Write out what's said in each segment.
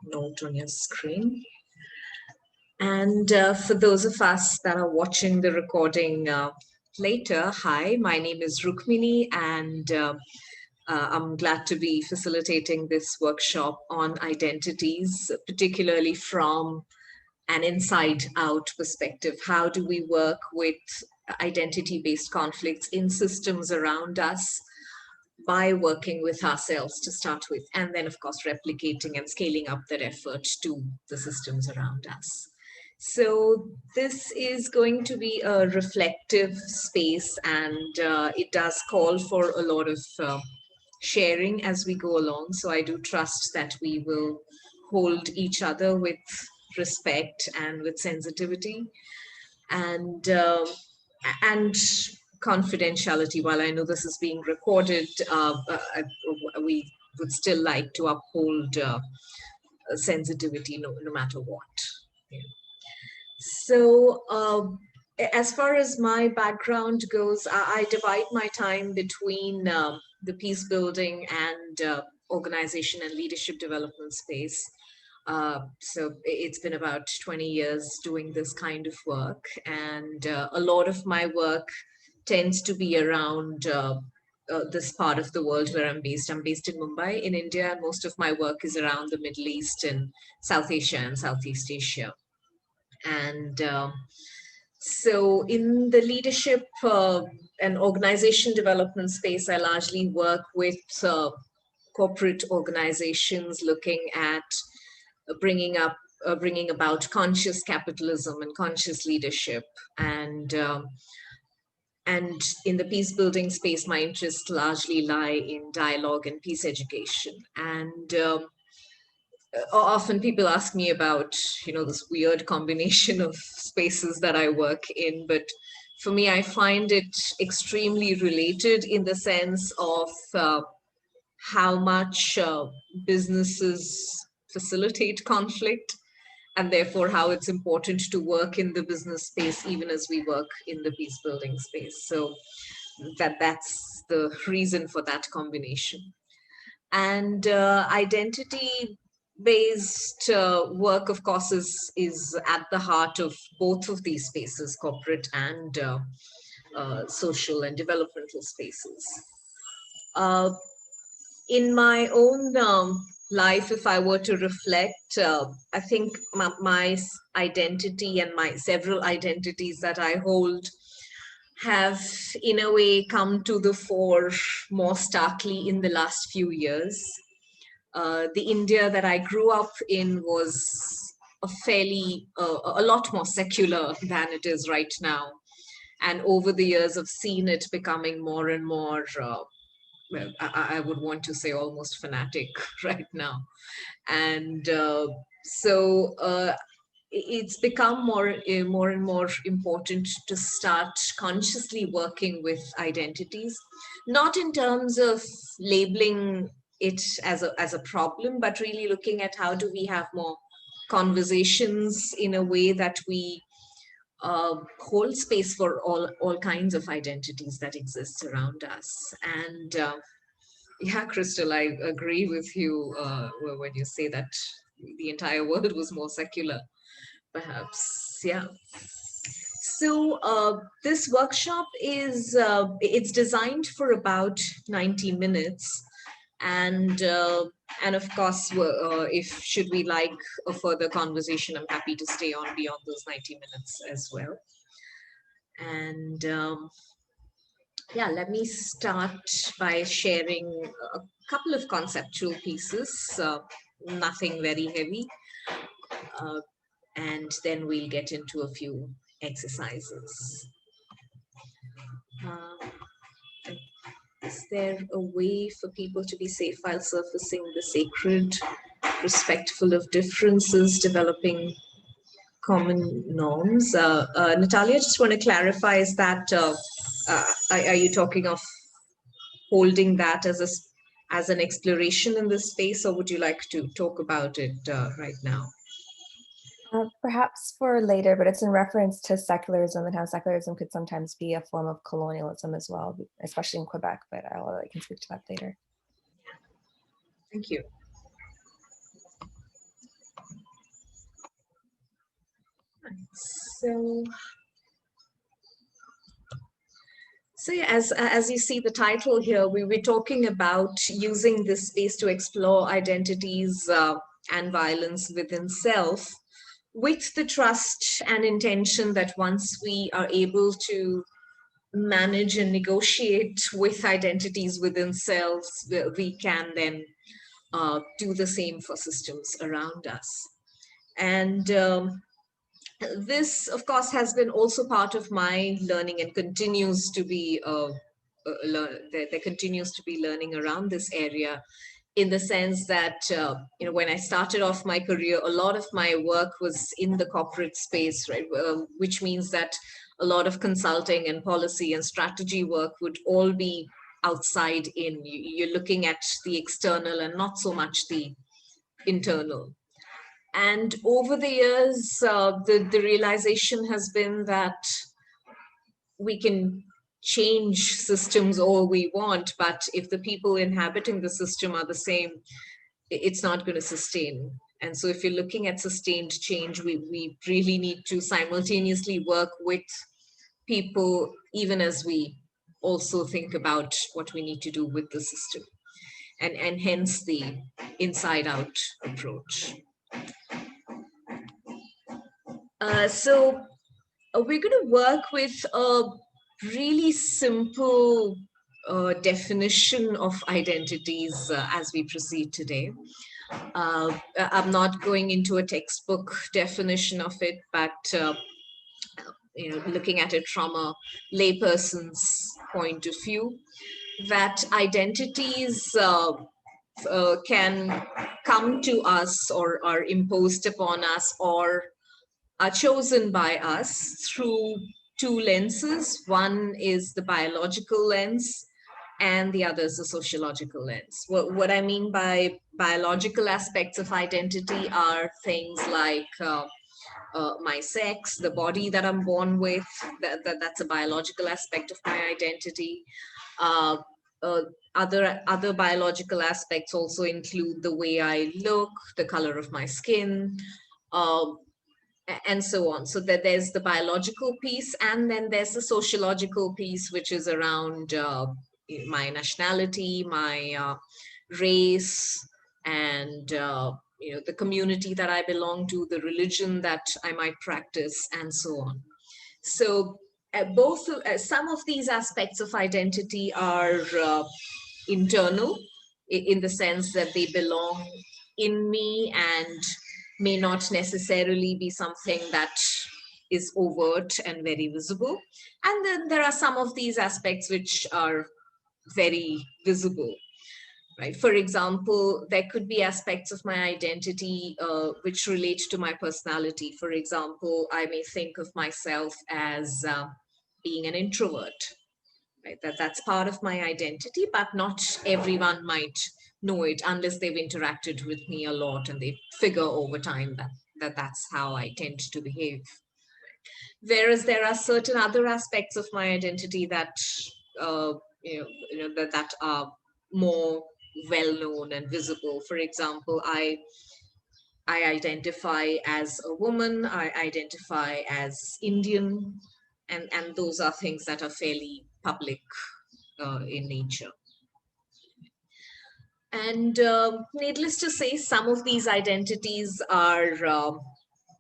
note on your screen. And for those of us that are watching the recording later, hi, my name is Rukmini, and I'm glad to be facilitating this workshop on identities, particularly from an inside-out perspective. How do we work with identity-based conflicts in systems around us by working with ourselves to start with, and then, of course, replicating and scaling up that effort to the systems around us. So this is going to be a reflective space, and it does call for a lot of sharing as we go along. So I do trust that we will hold each other with respect and with sensitivity and confidentiality. While I know this is being recorded, we would still like to uphold sensitivity no matter what. Yeah. So as far as my background goes, I divide my time between the peace building and organization and leadership development space. So it's been about 20 years doing this kind of work, and a lot of my work tends to be around this part of the world where I'm based. I'm based in Mumbai in India, and most of my work is around the Middle East and South Asia and Southeast Asia. And so in the leadership and organization development space, I largely work with corporate organizations looking at bringing about conscious capitalism and conscious leadership. And in the peace building space, my interests largely lie in dialogue and peace education. And often people ask me about, this weird combination of spaces that I work in, but for me, I find it extremely related in the sense of how much businesses facilitate conflict, and therefore how it's important to work in the business space even as we work in the peace building space. So that's the reason for that combination. And identity based work, of course, is at the heart of both of these spaces, corporate and social and developmental spaces. In my own life, if I were to reflect, I think my identity and my several identities that I hold have in a way come to the fore more starkly in the last few years. The India that I grew up in was a lot more secular than it is right now. And over the years, I've seen it becoming more and more, well, I would want to say almost fanatic right now. And so it's become more and more important to start consciously working with identities, not in terms of labeling it as a problem, but really looking at how do we have more conversations in a way that we hold space for all kinds of identities that exist around us. And yeah, Crystal, I agree with you when you say that the entire world was more secular, perhaps. Yeah. So this workshop is it's designed for about 90 minutes, and of course, if should we like a further conversation, I'm happy to stay on beyond those 90 minutes as well. And yeah, let me start by sharing a couple of conceptual pieces, nothing very heavy, and then we'll get into a few exercises. Is there a way for people to be safe while surfacing the sacred, respectful of differences, developing common norms? Natalia, I just want to clarify, is that, are you talking of holding that as an exploration in this space, or would you like to talk about it right now? Perhaps for later, but it's in reference to secularism and how secularism could sometimes be a form of colonialism as well, especially in Quebec, but I can speak to that later. Thank you. So, yeah, as you see the title here, we were talking about using this space to explore identities and violence within self, with the trust and intention that once we are able to manage and negotiate with identities within selves, we can then do the same for systems around us. And this, of course, has been also part of my learning and continues to be, there continues to be learning around this area, in the sense that, when I started off my career, a lot of my work was in the corporate space, right? Which means that a lot of consulting and policy and strategy work would all be outside in. You're looking at the external and not so much the internal. And over the years, the realization has been that we can change systems all we want, but if the people inhabiting the system are the same, it's not going to sustain. And so if you're looking at sustained change, we really need to simultaneously work with people, even as we also think about what we need to do with the system. And hence the inside out approach. So we're going to work with a really simple definition of identities as we proceed today. I'm not going into a textbook definition of it, but looking at it from a layperson's point of view, that identities can come to us or are imposed upon us or are chosen by us through two lenses. One is the biological lens, and the other is the sociological lens. What I mean by biological aspects of identity are things like my sex, the body that I'm born with, that's a biological aspect of my identity. Uh, uh, other biological aspects also include the way I look, the color of my skin, uh, and so on. So that there's the biological piece, and then there's the sociological piece, which is around my nationality, my race, and the community that I belong to, the religion that I might practice, and so on. So both some of these aspects of identity are internal, in the sense that they belong in me and may not necessarily be something that is overt and very visible. And then there are some of these aspects which are very visible, right? For example, there could be aspects of my identity which relate to my personality. For example, I may think of myself as being an introvert, right? That's part of my identity, but not everyone might know it unless they've interacted with me a lot and they figure over time that's how I tend to behave. Whereas there are certain other aspects of my identity that that are more well known and visible. For example, I identify as a woman, I identify as Indian, and those are things that are fairly public in nature. And needless to say, some of these identities are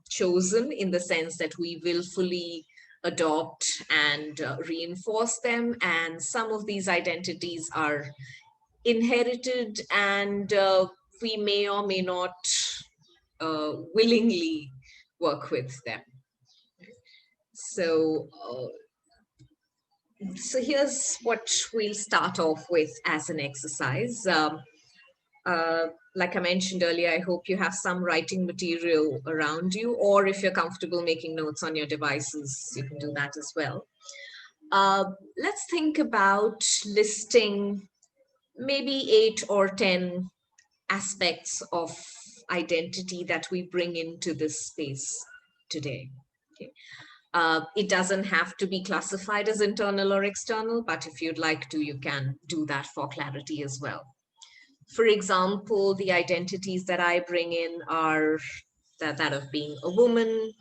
chosen, in the sense that we willfully adopt and reinforce them. And some of these identities are inherited, and we may or may not willingly work with them. So here's what we'll start off with as an exercise. Like I mentioned earlier, I hope you have some writing material around you, or if you're comfortable making notes on your devices, you can do that as well. Let's think about listing maybe 8 or 10 aspects of identity that we bring into this space today. Okay. It doesn't have to be classified as internal or external, but if you'd like to, you can do that for clarity as well. For example, the identities that I bring in are that of being a woman,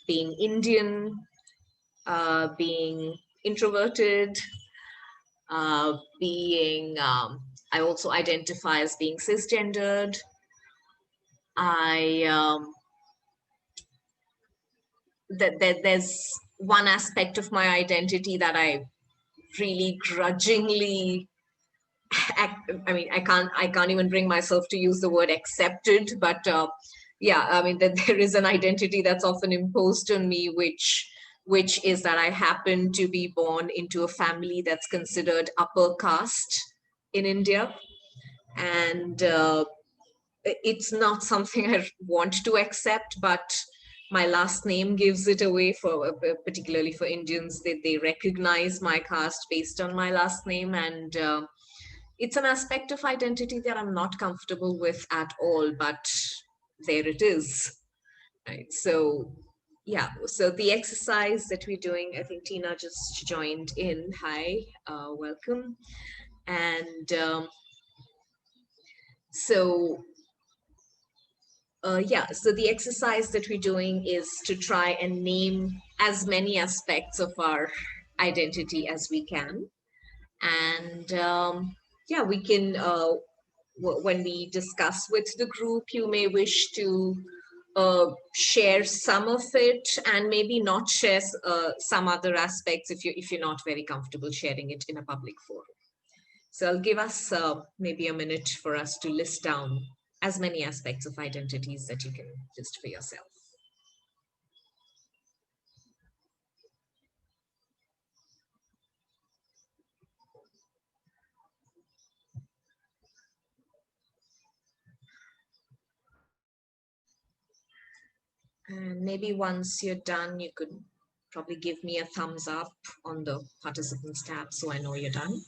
being Indian, being introverted, I also identify as being cisgendered. There's one aspect of my identity that I really grudgingly I can't even bring myself to use the word accepted, but yeah, I mean that there is an identity that's often imposed on me, which is that I happen to be born into a family that's considered upper caste in India, and it's not something I want to accept, but my last name gives it away for particularly for Indians. They recognize my caste based on my last name, and it's an aspect of identity that I'm not comfortable with at all, but there it is. Right. So yeah, so the exercise that we're doing, I think Tina just joined in. Hi, welcome. And so yeah, so the exercise that we're doing is to try and name as many aspects of our identity as we can. And yeah, we can, when we discuss with the group, you may wish to share some of it and maybe not share some other aspects if you're not very comfortable sharing it in a public forum. So I'll give us maybe a minute for us to list down as many aspects of identities that you can list for yourself. And maybe once you're done, you could probably give me a thumbs up on the participants tab so I know you're done.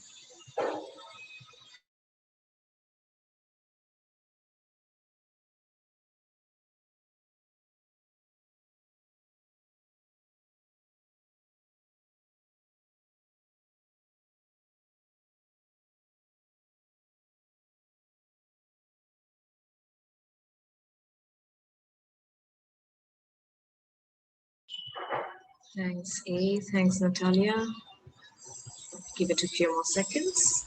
Thanks, A. Thanks, Natalia. Give it a few more seconds.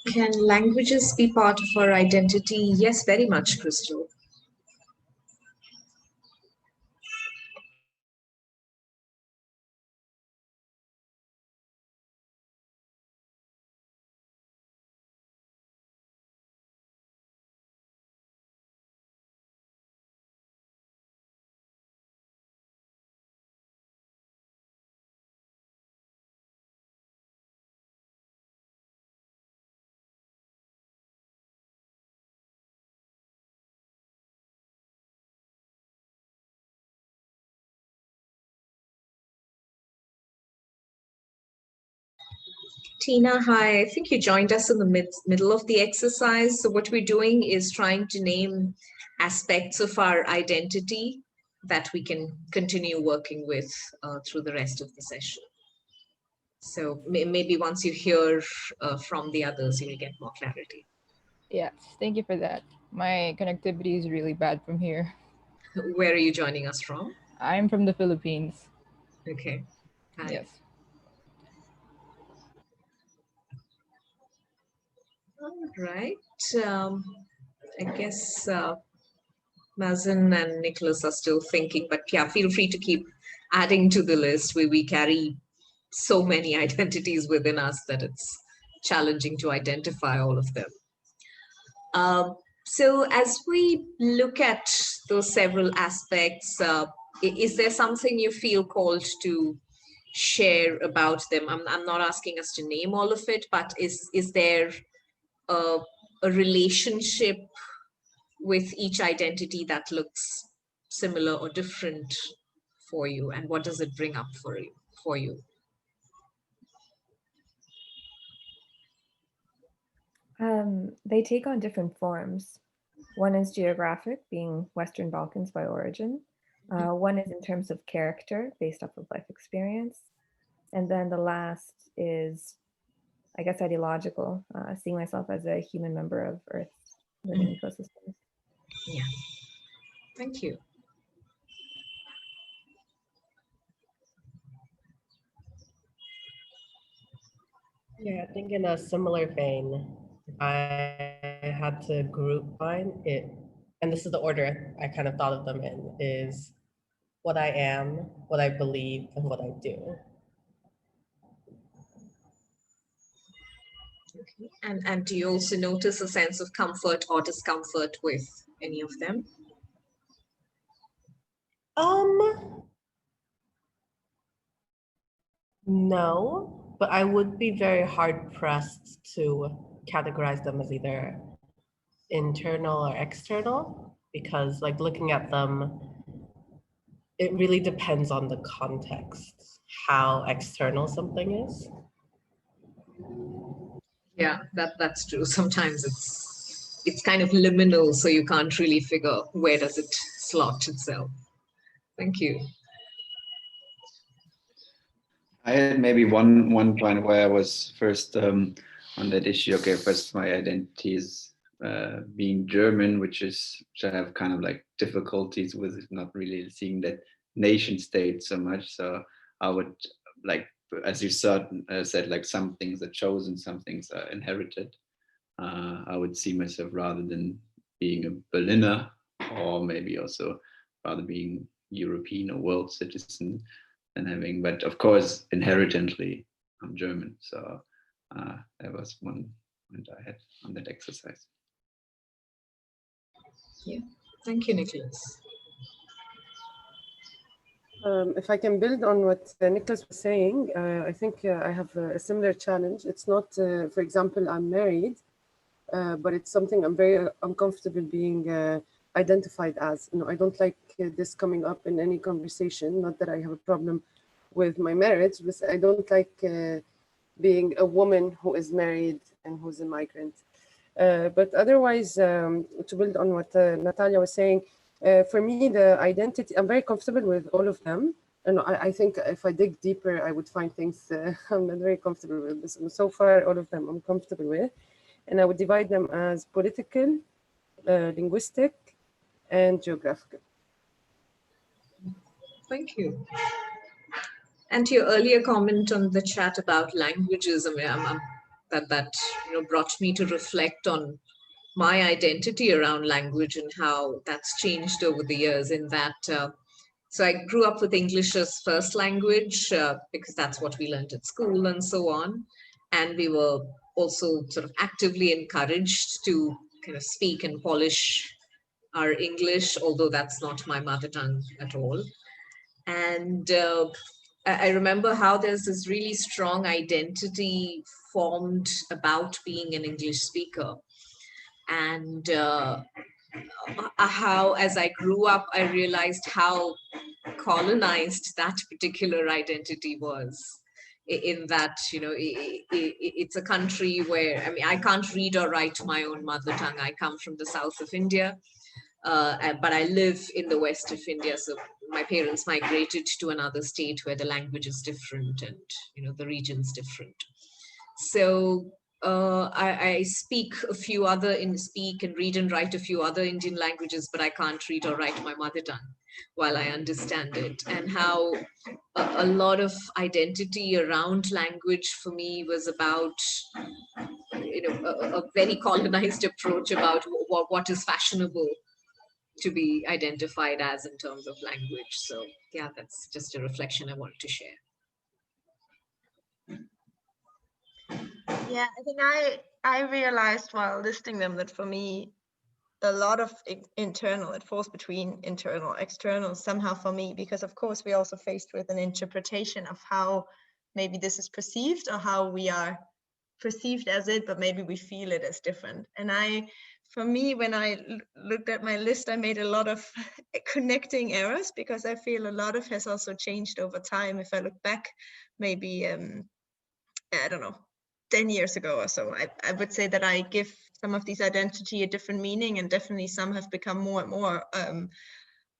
Can languages be part of our identity? Yes, very much, Crystal. Tina, hi. I think you joined us in the middle of the exercise. So what we're doing is trying to name aspects of our identity that we can continue working with through the rest of the session. So maybe once you hear from the others, you'll get more clarity. Yes, thank you for that. My connectivity is really bad from here. Where are you joining us from? I'm from the Philippines. Okay. Hi. Yes. All right. I guess Mazen and Nicholas are still thinking, but yeah, feel free to keep adding to the list. We carry so many identities within us that it's challenging to identify all of them. So as we look at those several aspects, is there something you feel called to share about them? I'm not asking us to name all of it, but is there a relationship with each identity that looks similar or different for you, and what does it bring up for you? They take on different forms. One is geographic, being Western Balkans by origin. One is in terms of character, based off of life experience. And then the last is, I guess, ideological, seeing myself as a human member of Earth's living ecosystems. Yeah, thank you. Yeah, I think in a similar vein, I had to group mine. And this is the order I kind of thought of them in, is what I am, what I believe, and what I do. Okay. And do you also notice a sense of comfort or discomfort with any of them? No, but I would be very hard pressed to categorize them as either internal or external, because like looking at them, it really depends on the context, how external something is. Yeah, that's true. Sometimes it's kind of liminal, so you can't really figure where does it slot itself. Thank you. I had maybe one point where I was first on that issue. Okay, first my identity is being German, which I have kind of like difficulties with, not really seeing that nation state so much. So I would like, as you said, like some things are chosen, some things are inherited. I would see myself rather than being a Berliner, or maybe also rather being European or world citizen than having, but of course, inherently, I'm German. So that was one point I had on that exercise. Yeah, thank you, Nicholas. If I can build on what Nicholas was saying, I think I have a similar challenge. It's not, for example, I'm married, but it's something I'm very uncomfortable being identified as. You know, I don't like this coming up in any conversation. Not that I have a problem with my marriage, but I don't like being a woman who is married and who's a migrant. But otherwise, to build on what Natalia was saying, for me, the identity, I'm very comfortable with all of them. And I think if I dig deeper, I would find things I'm not very comfortable with. This. So far, all of them I'm comfortable with. And I would divide them as political, linguistic, and geographical. Thank you. And to your earlier comment on the chat about languages, I mean, that brought me to reflect on my identity around language and how that's changed over the years. In that, so I grew up with English as first language because that's what we learned at school and so on, and we were also sort of actively encouraged to kind of speak and polish our English, although that's not my mother tongue at all. And I remember how there's this really strong identity formed about being an English speaker. And how, as I grew up, I realized how colonized that particular identity was. In that, it's a country where, I mean, I can't read or write my own mother tongue. I come from the south of India. But I live in the west of India, so my parents migrated to another state where the language is different and the region's different. So I speak and read and write a few other Indian languages, but I can't read or write my mother tongue while I understand it. And how a lot of identity around language for me was about a very colonized approach about what is fashionable to be identified as in terms of language. So yeah, that's just a reflection I wanted to share. Yeah, I think I realized while listing them that for me, a lot of internal. It falls between internal, external somehow for me, because of course we're also faced with an interpretation of how maybe this is perceived or how we are perceived as it, but maybe we feel it as different. And for me, when I looked at my list, I made a lot of connecting errors, because I feel a lot of has also changed over time. If I look back, maybe, I don't know, 10 years ago or so, I would say that I give some of these identity a different meaning, and definitely some have become more and more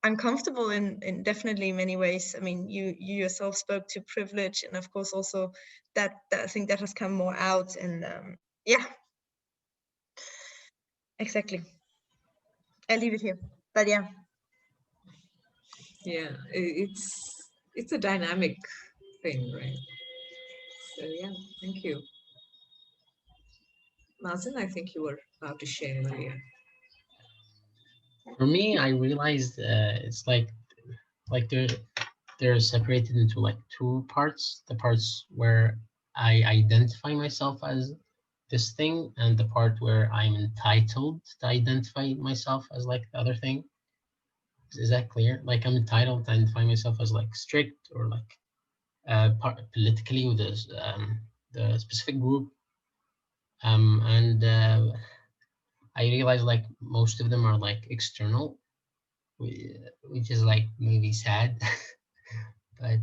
uncomfortable in definitely many ways. I mean, you yourself spoke to privilege, and of course also that I think that has come more out, and yeah, exactly. I leave it here, but yeah. Yeah, it's a dynamic thing, right? So yeah, thank you. Mazen, I think you were about to share earlier. For me, I realized it's like they're separated into like two parts. The parts where I identify myself as this thing, and the part where I'm entitled to identify myself as like the other thing. Is that clear? Like I'm entitled to identify myself as like strict or like politically with the specific group. And I realize like most of them are like external, which is like maybe sad. But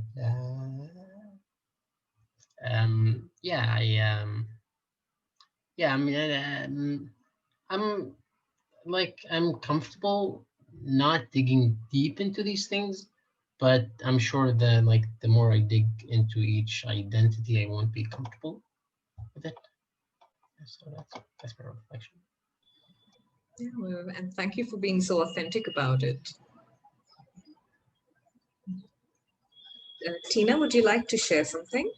yeah, yeah, I mean, I'm like I'm comfortable not digging deep into these things, but I'm sure that like the more I dig into each identity, I won't be comfortable with it. So that's my reflection. Yeah, well, and thank you for being so authentic about it. Tina, would you like to share something?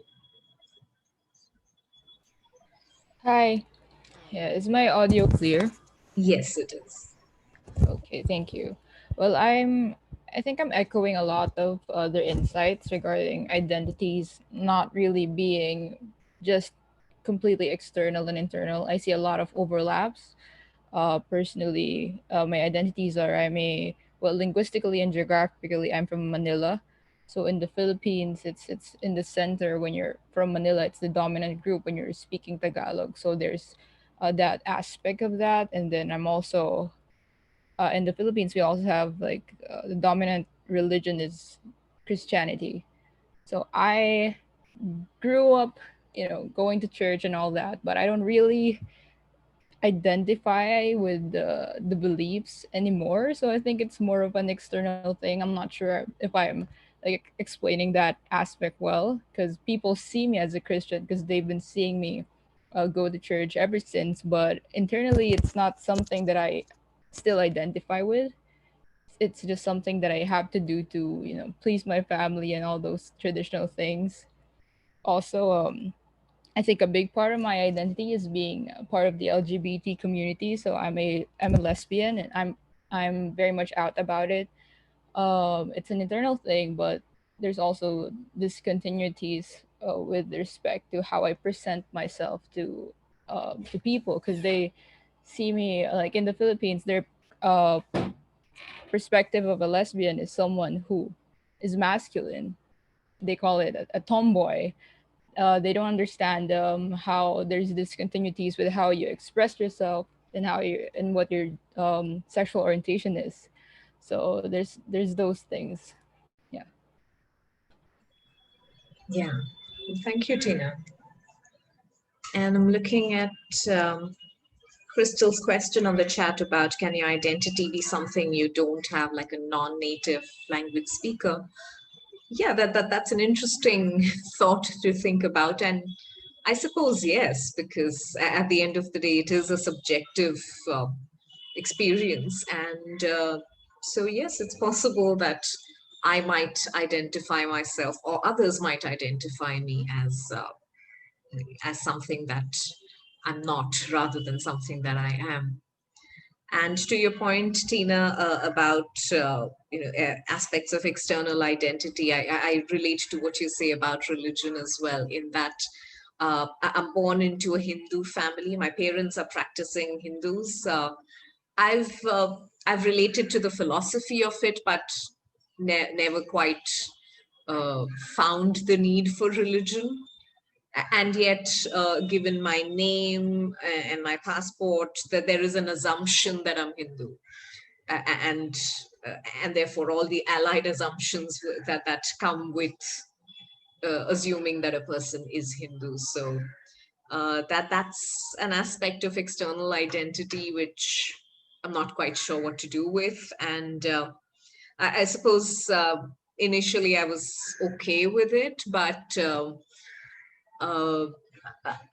Hi. Yeah, is my audio clear? Yes, it is. Okay, thank you. Well, I think I'm echoing a lot of other insights regarding identities not really being just completely external and internal. I see a lot of overlaps. Personally, my identities are well, linguistically and geographically, I'm from Manila. So in the Philippines, it's in the center. When you're from Manila, it's the dominant group when you're speaking Tagalog. So there's that aspect of that. And then I'm also in the Philippines, we also have like the dominant religion is Christianity. So I grew up, going to church and all that, but I don't really identify with the beliefs anymore. So I think it's more of an external thing. I'm not sure if I'm like explaining that aspect well, because people see me as a Christian because they've been seeing me go to church ever since. But internally, it's not something that I still identify with. It's just something that I have to do to please my family and all those traditional things. Also, I think a big part of my identity is being a part of the LGBT community. So I'm a lesbian, and I'm very much out about it. It's an internal thing, but there's also discontinuities with respect to how I present myself to people, because they see me like in the Philippines. Their perspective of a lesbian is someone who is masculine. They call it a tomboy. They don't understand how there's discontinuities with how you express yourself and how you and what your sexual orientation is. So there's those things. Yeah. Yeah, thank you, Tina. And I'm looking at Crystal's question on the chat about can your identity be something you don't have, like a non-native language speaker? Yeah, that's an interesting thought to think about. And I suppose yes, because at the end of the day, it is a subjective experience. And so, yes, it's possible that I might identify myself, or others might identify me as something that I'm not, rather than something that I am. And to your point, Tina, about aspects of external identity, I relate to what you say about religion as well. In that, I'm born into a Hindu family. My parents are practicing Hindus, I've related to the philosophy of it, but never quite found the need for religion. And yet, given my name and my passport, that there is an assumption that I'm Hindu, and therefore all the allied assumptions that come with assuming that a person is Hindu. So that's an aspect of external identity which I'm not quite sure what to do with. And I suppose initially I was okay with it, but uh,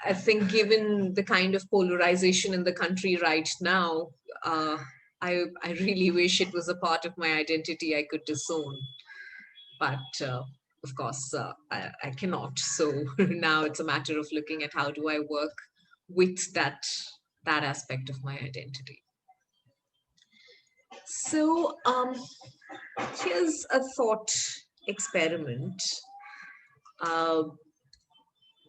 I think given the kind of polarization in the country right now, I really wish it was a part of my identity I could disown. But of course, I cannot. So now it's a matter of looking at how do I work with that aspect of my identity. So here's a thought experiment.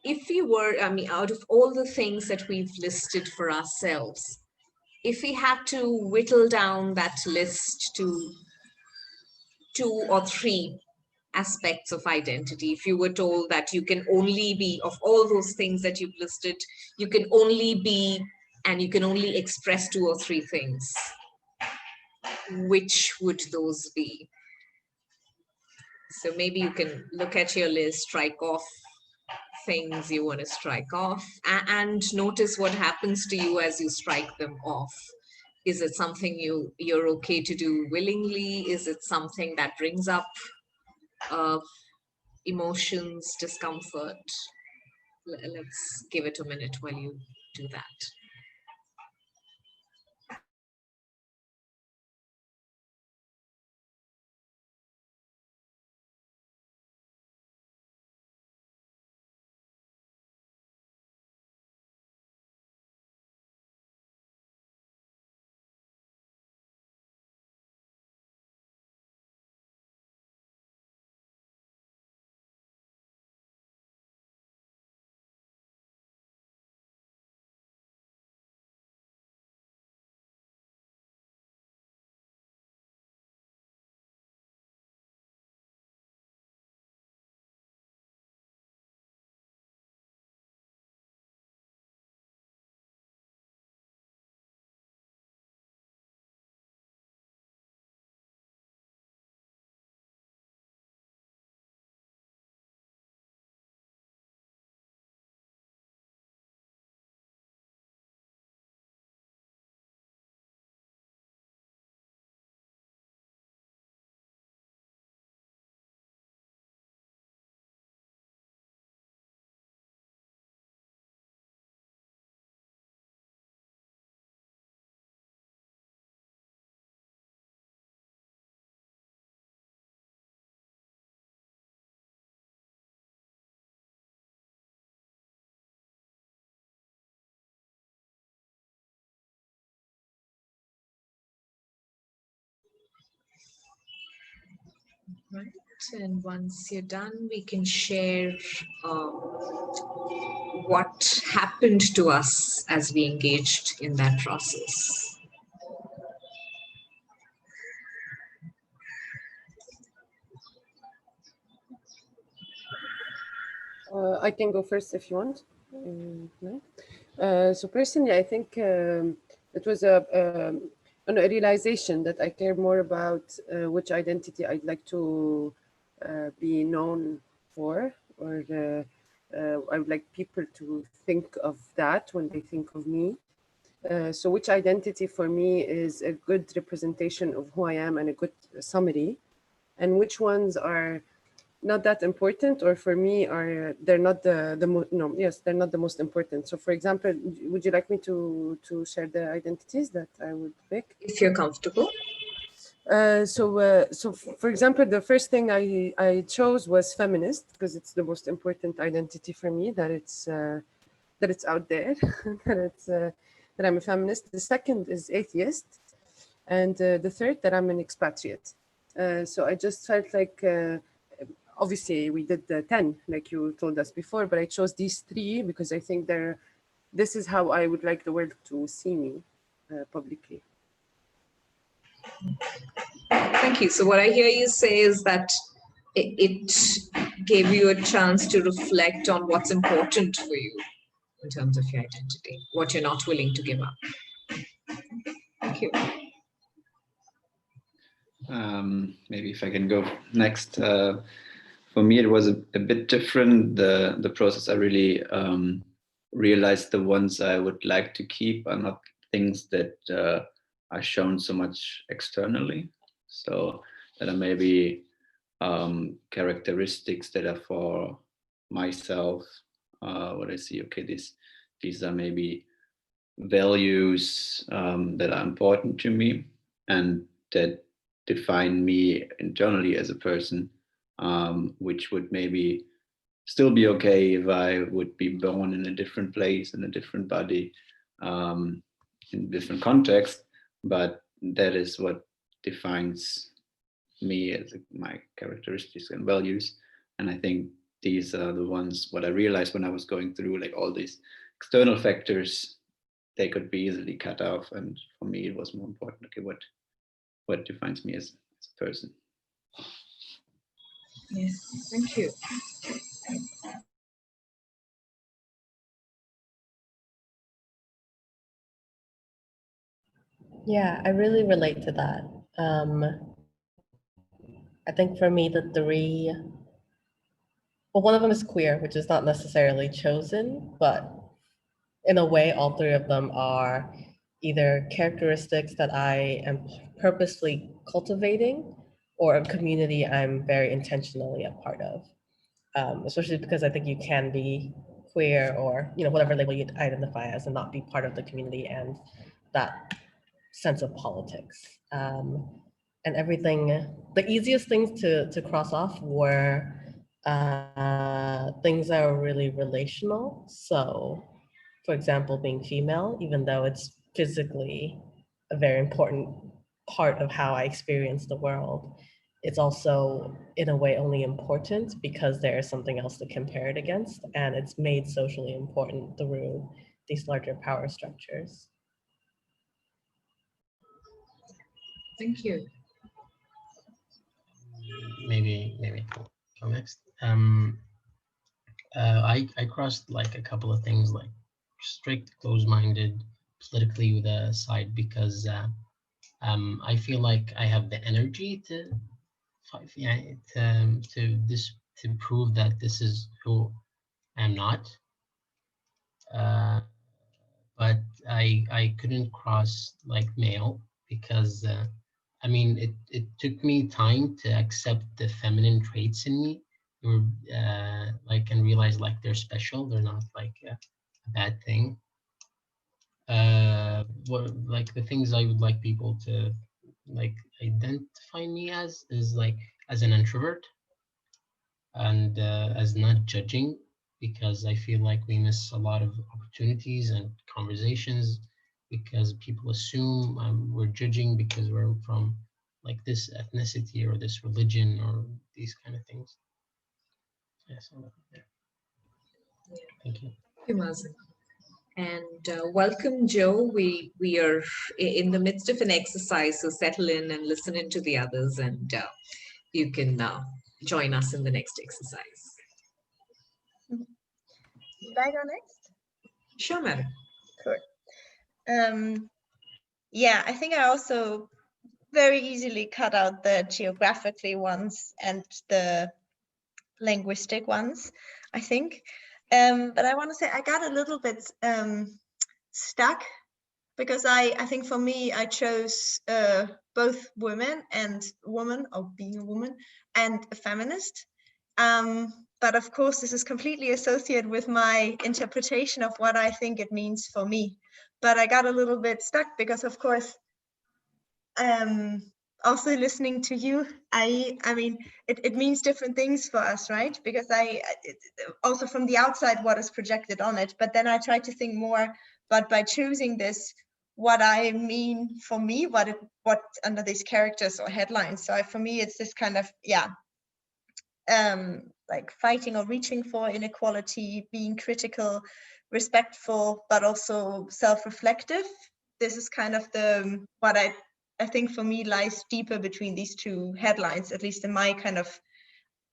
If we were, I mean, out of all the things that we've listed for ourselves, if we had to whittle down that list to 2 or 3 aspects of identity, if you were told that you can only be, of all those things that you've listed, you can only be and you can only express 2 or 3 things, which would those be? So maybe you can look at your list, strike off things you want to strike off, and notice what happens to you as you strike them off. Is it something you're okay to do willingly? Is it something that brings up emotions, discomfort? Let's give it a minute while you do that. Right, and once you're done, we can share what happened to us as we engaged in that process. I can go first if you want. No? So personally, I think it was a realization that I care more about which identity I'd like to be known for, or I would like people to think of that when they think of me. So which identity for me is a good representation of who I am and a good summary, and which ones are not that important, or for me are they're not they're not the most important. So for example, would you like me to share the identities that I would pick if you're comfortable? So for example, the first thing I chose was feminist, because it's the most important identity for me, that it's out there, that I'm a feminist. The second is atheist, and the third that I'm an expatriate. So I just felt like obviously we did the 10 like you told us before, but I chose these 3 because I think this is how I would like the world to see me publicly. Thank you. So what I hear you say is that it gave you a chance to reflect on what's important for you in terms of your identity, what you're not willing to give up. Thank you. Maybe if I can go next. For me, it was a bit different. The process, I really realized the ones I would like to keep are not things that are shown so much externally. So that are maybe characteristics that are for myself. What I see, okay, these are maybe values that are important to me and that define me internally as a person, which would maybe still be okay if I would be born in a different place, in a different body, in a different context, but that is what defines me as my characteristics and values. And I think these are the ones, what I realized when I was going through like all these external factors, they could be easily cut off. And for me, it was more important, okay, what defines me as a person. Yes, thank you. Yeah, I really relate to that. I think for me, the three, well, one of them is queer, which is not necessarily chosen, but in a way, all three of them are either characteristics that I am purposely cultivating or a community I'm very intentionally a part of. Especially because I think you can be queer or, you know, whatever label you identify as and not be part of the community and that sense of politics. And everything, the easiest things to cross off were things that are really relational. So, for example, being female, even though it's physically a very important part of how I experience the world, it's also in a way only important because there is something else to compare it against, and it's made socially important through these larger power structures. Thank you. Maybe I'll go next. I crossed like a couple of things, like strict, close-minded, politically with a side, because I feel like I have the energy to fight, yeah, to prove that this is who I'm not. But I couldn't cross like male because I mean it took me time to accept the feminine traits in me, or like, and realize like they're special, they're not like a bad thing. What, like, the things I would like people to like identify me as is like as an introvert, and as not judging, because I feel like we miss a lot of opportunities and conversations because people assume we're judging because we're from like this ethnicity or this religion or these kind of things. Yes, yeah. Thank you. Thank you, Mazen. And welcome, Joe. We are in the midst of an exercise, so settle in and listen in to the others, and you can join us in the next exercise. Should I go next? Sure, madam. Cool. Yeah, I think I also very easily cut out the geographically ones and the linguistic ones, I think. But I want to say I got a little bit stuck because I think for me, I chose both women and woman, or being a woman, and a feminist. But of course, this is completely associated with my interpretation of what I think it means for me. But I got a little bit stuck because, of course, also listening to you, I mean, it means different things for us, right? Because also from the outside, what is projected on it. But then I try to think more, but by choosing this, what I mean for me, what under these characters or headlines. So for me, it's this kind of, yeah, like fighting or reaching for inequality, being critical, respectful, but also self-reflective. This is kind of the what I I think for me lies deeper between these two headlines, at least in my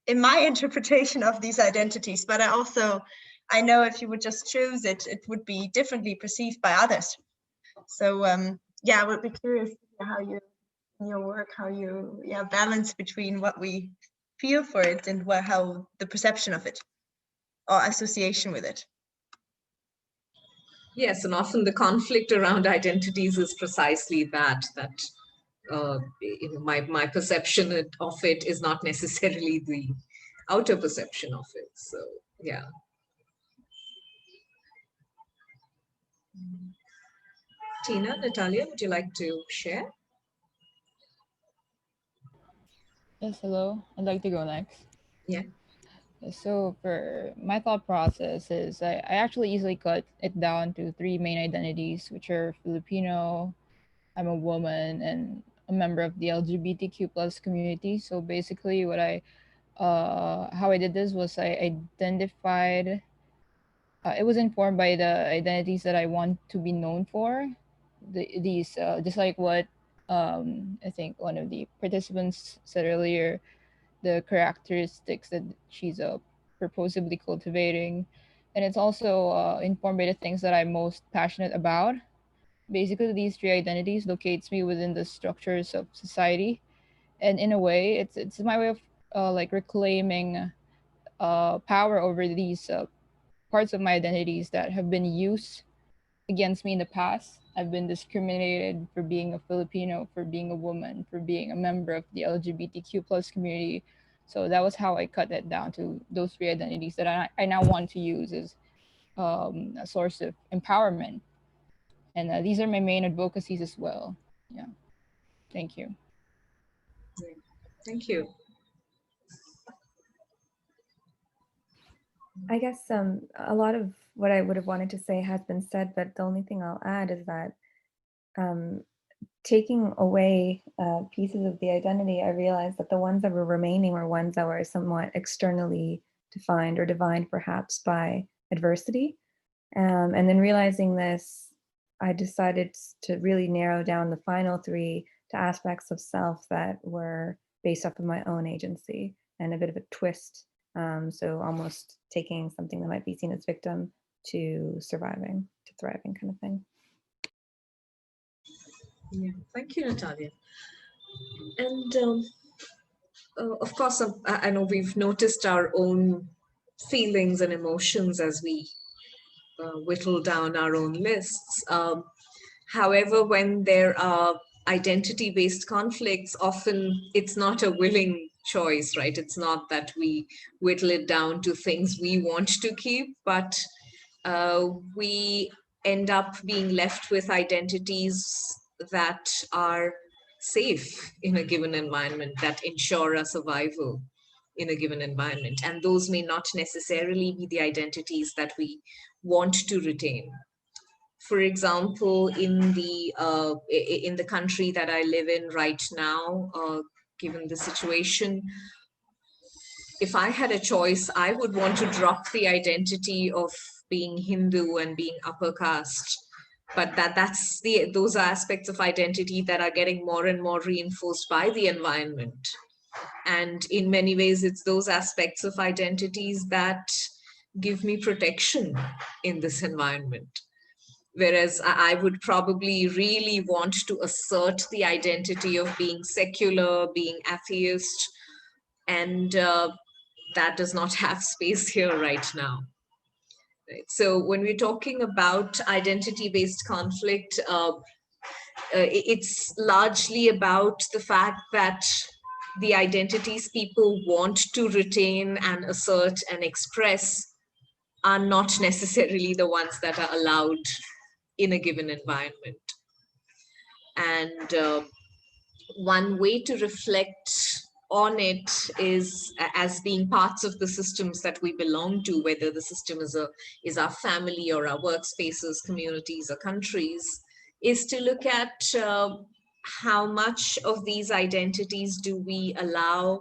in my interpretation of these identities. But I know if you would just choose it, it would be differently perceived by others. So yeah, I would be curious how you, in your work, how you balance between what we feel for it and how the perception of it or association with it. Yes, and often the conflict around identities is precisely that my perception of it is not necessarily the outer perception of it. So yeah. Tina, Natalia, would you like to share? Yes, hello. I'd like to go next. Yeah. So for my thought process is I actually easily cut it down to three main identities, which are Filipino, I'm a woman, and a member of the LGBTQ plus community. So basically how I did this was I identified, it was informed by the identities that I want to be known for. These, just like what I think one of the participants said earlier, the characteristics that she's purposely cultivating. And it's also informed by the things that I'm most passionate about. Basically, these three identities locates me within the structures of society. And in a way, it's my way of like reclaiming power over these parts of my identities that have been used against me in the past. I've been discriminated for being a Filipino, for being a woman, for being a member of the LGBTQ plus community. So that was how I cut it down to those three identities that I now want to use as a source of empowerment. And these are my main advocacies as well. Yeah. Thank you. Thank you. I guess a lot of what I would have wanted to say has been said, but the only thing I'll add is that taking away pieces of the identity, I realized that the ones that were remaining were ones that were somewhat externally defined or defined perhaps by adversity. And then realizing this, I decided to really narrow down the final three to aspects of self that were based off of my own agency and a bit of a twist. So almost taking something that might be seen as victim to surviving, to thriving kind of thing. Yeah, thank you, Natalia. And of course, I know we've noticed our own feelings and emotions as we whittle down our own lists. However, when there are identity-based conflicts, often it's not a willing choice, right? It's not that we whittle it down to things we want to keep, but we end up being left with identities that are safe in a given environment, that ensure our survival in a given environment. And those may not necessarily be the identities that we want to retain. For example, in the country that I live in right now, given the situation, if I had a choice, I would want to drop the identity of being Hindu and being upper caste. But those are aspects of identity that are getting more and more reinforced by the environment. And in many ways, it's those aspects of identities that give me protection in this environment. Whereas I would probably really want to assert the identity of being secular, being atheist, and that does not have space here right now. Right? So when we're talking about identity-based conflict, it's largely about the fact that the identities people want to retain and assert and express are not necessarily the ones that are allowed in a given environment. And one way to reflect on it is as being parts of the systems that we belong to, whether the system is our family or our workspaces, communities, or countries, is to look at how much of these identities do we allow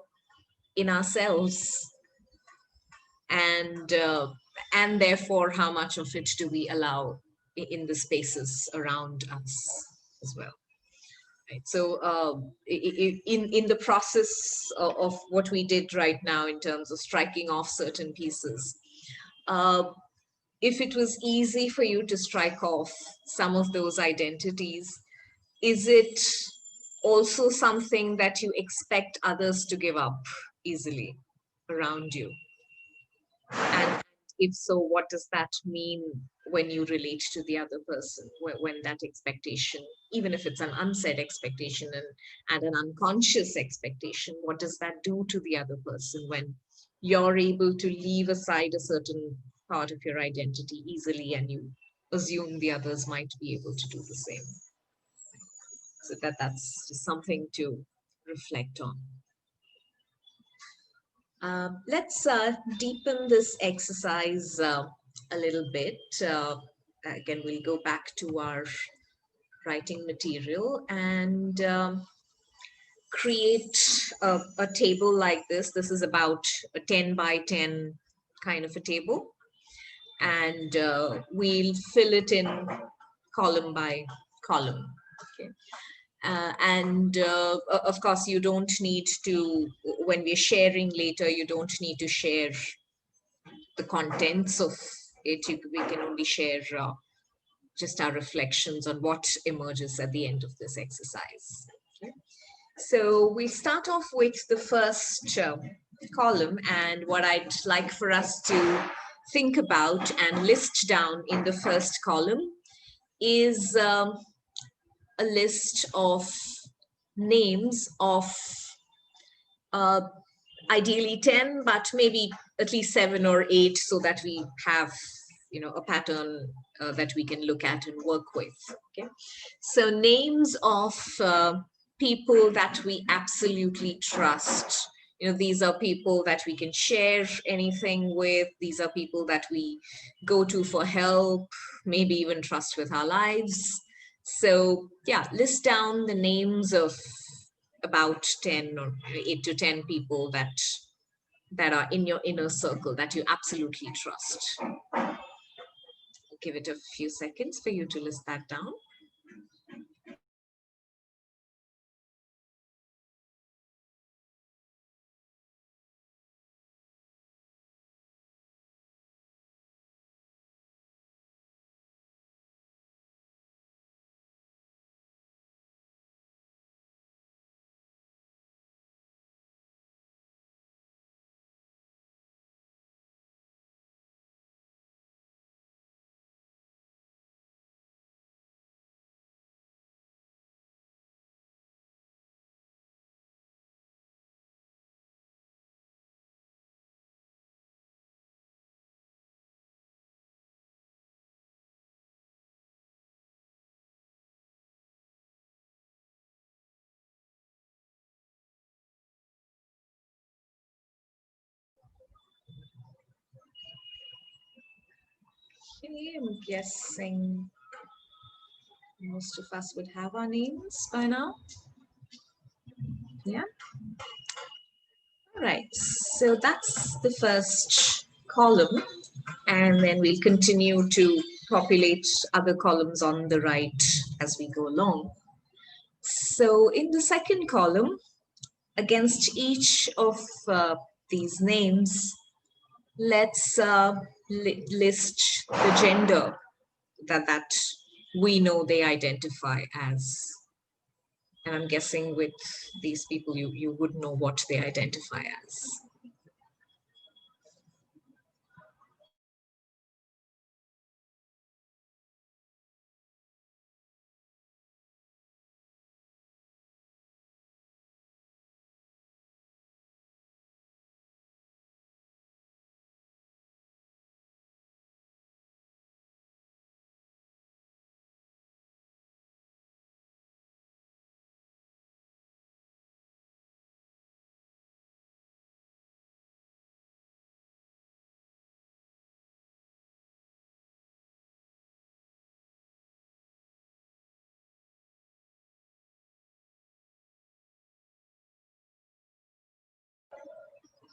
in ourselves, and therefore how much of it do we allow in the spaces around us as well. Right. So in the process of what we did right now in terms of striking off certain pieces, if it was easy for you to strike off some of those identities, is it also something that you expect others to give up easily around you? And if so, what does that mean when you relate to the other person, when that expectation, even if it's an unsaid expectation and an unconscious expectation, what does that do to the other person when you're able to leave aside a certain part of your identity easily and you assume the others might be able to do the same? So that's just something to reflect on. Let's deepen this exercise a little bit. Again, we'll go back to our writing material and create a table like this. This is about a 10 by 10 kind of a table. And we'll fill it in column by column. Okay. Of course, you don't need to, when we're sharing later, you don't need to share the contents of it. We can only share just our reflections on what emerges at the end of this exercise. Okay. So we start off with the first column, and what I'd like for us to think about and list down in the first column is a list of names of ideally 10, but maybe at least 7 or 8, so that we have, you know, a pattern that we can look at and work with. Okay, so names of people that we absolutely trust. You know, these are people that we can share anything with. These are people that we go to for help, maybe even trust with our lives. So yeah, list down the names of about 10 or 8 to 10 people that are in your inner circle that you absolutely trust. I'll give it a few seconds for you to list that down. Okay, I'm guessing most of us would have our names by now. Yeah. All right, so that's the first column, and then we'll continue to populate other columns on the right as we go along. So in the second column, against each of these names, let's list the gender that we know they identify as. And I'm guessing with these people, you would know what they identify as.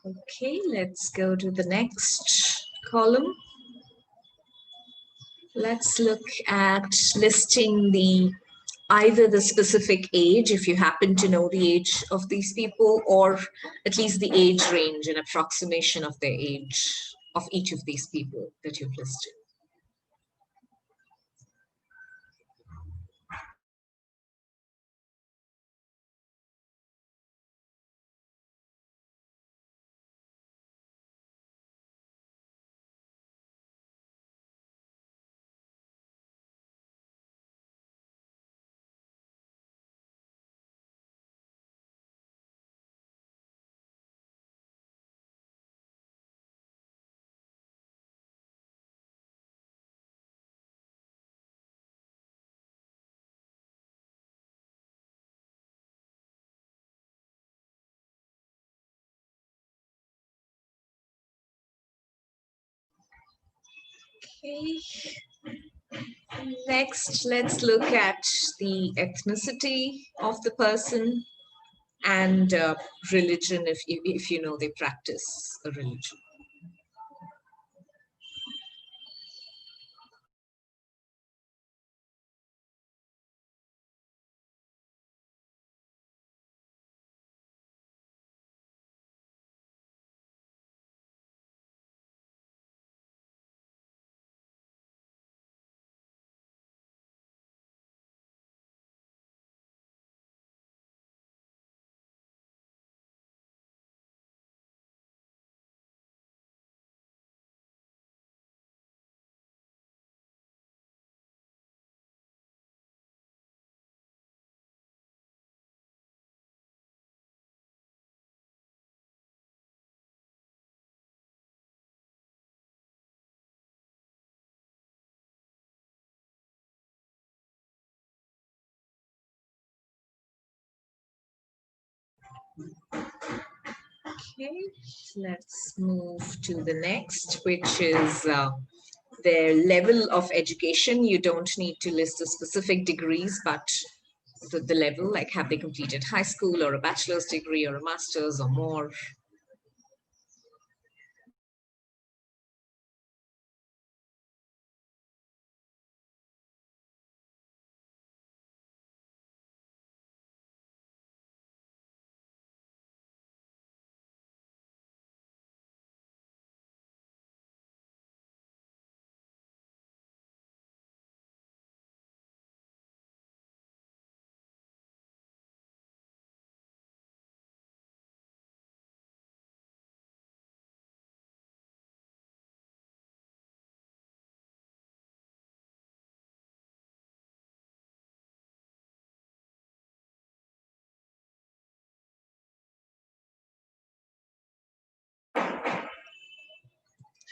Okay, let's go to the next column. Let's look at listing the either the specific age, if you happen to know the age of these people, or at least the age range, an approximation of their age of each of these people that you've listed. Okay. Next, let's look at the ethnicity of the person and religion, if you know they practice a religion. Okay, let's move to the next, which is their level of education. You don't need to list the specific degrees, but the level, like have they completed high school or a bachelor's degree or a master's or more?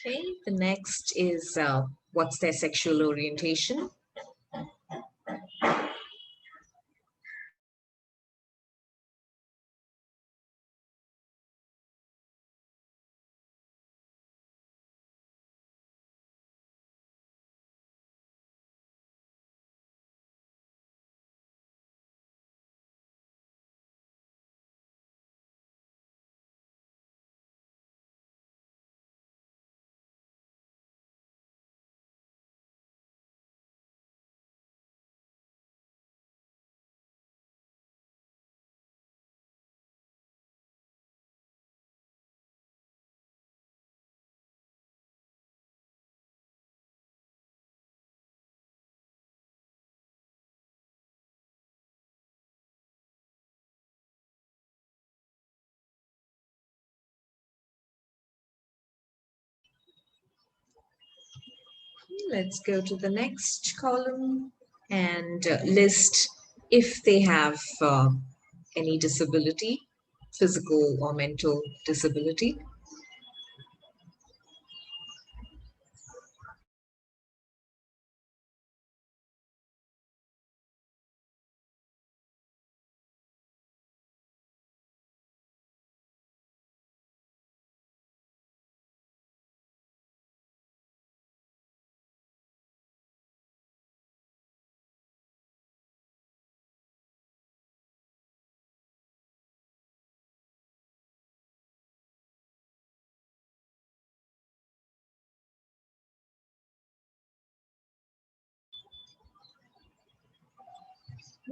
Okay, the next is what's their sexual orientation? Let's go to the next column and list if they have any disability, physical or mental disability.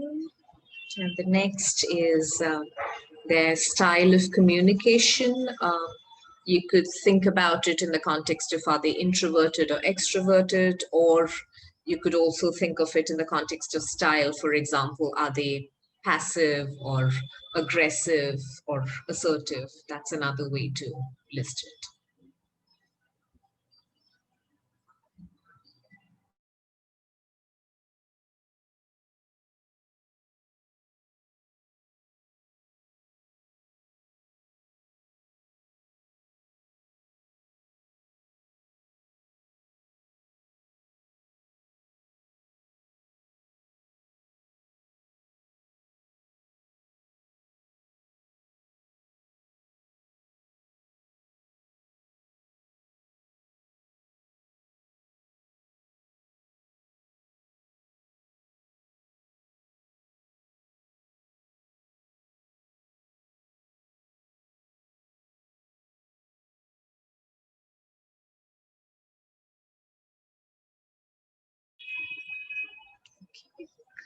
And the next is their style of communication. You could think about it in the context of are they introverted or extroverted, or you could also think of it in the context of style. For example, are they passive or aggressive or assertive? That's another way to list it.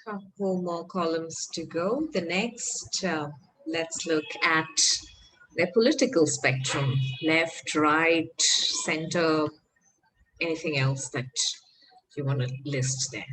Couple more columns to go. The next, let's look at their political spectrum, left, right, center, anything else that you want to list there.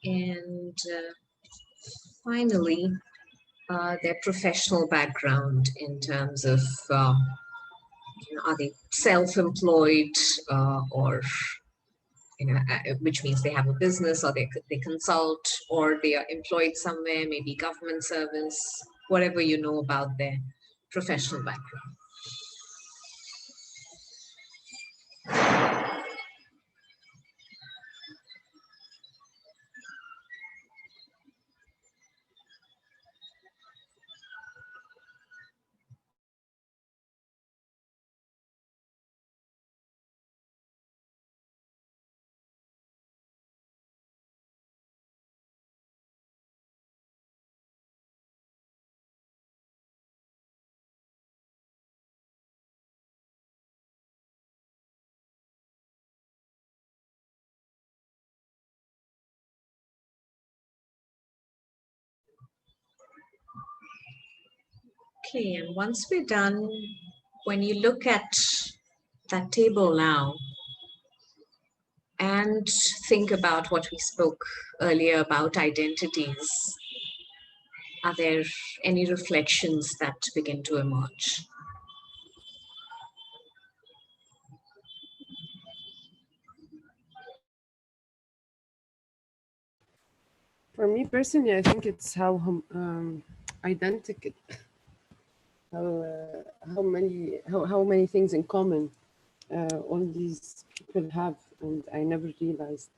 And finally, their professional background in terms of are they self-employed or which means they have a business, or they consult, or they are employed somewhere, maybe government service, whatever you know about their professional background. Okay, and once we're done, when you look at that table now and think about what we spoke earlier about identities, are there any reflections that begin to emerge? For me personally, I think it's how identical, how many things in common all these people have, and I never realized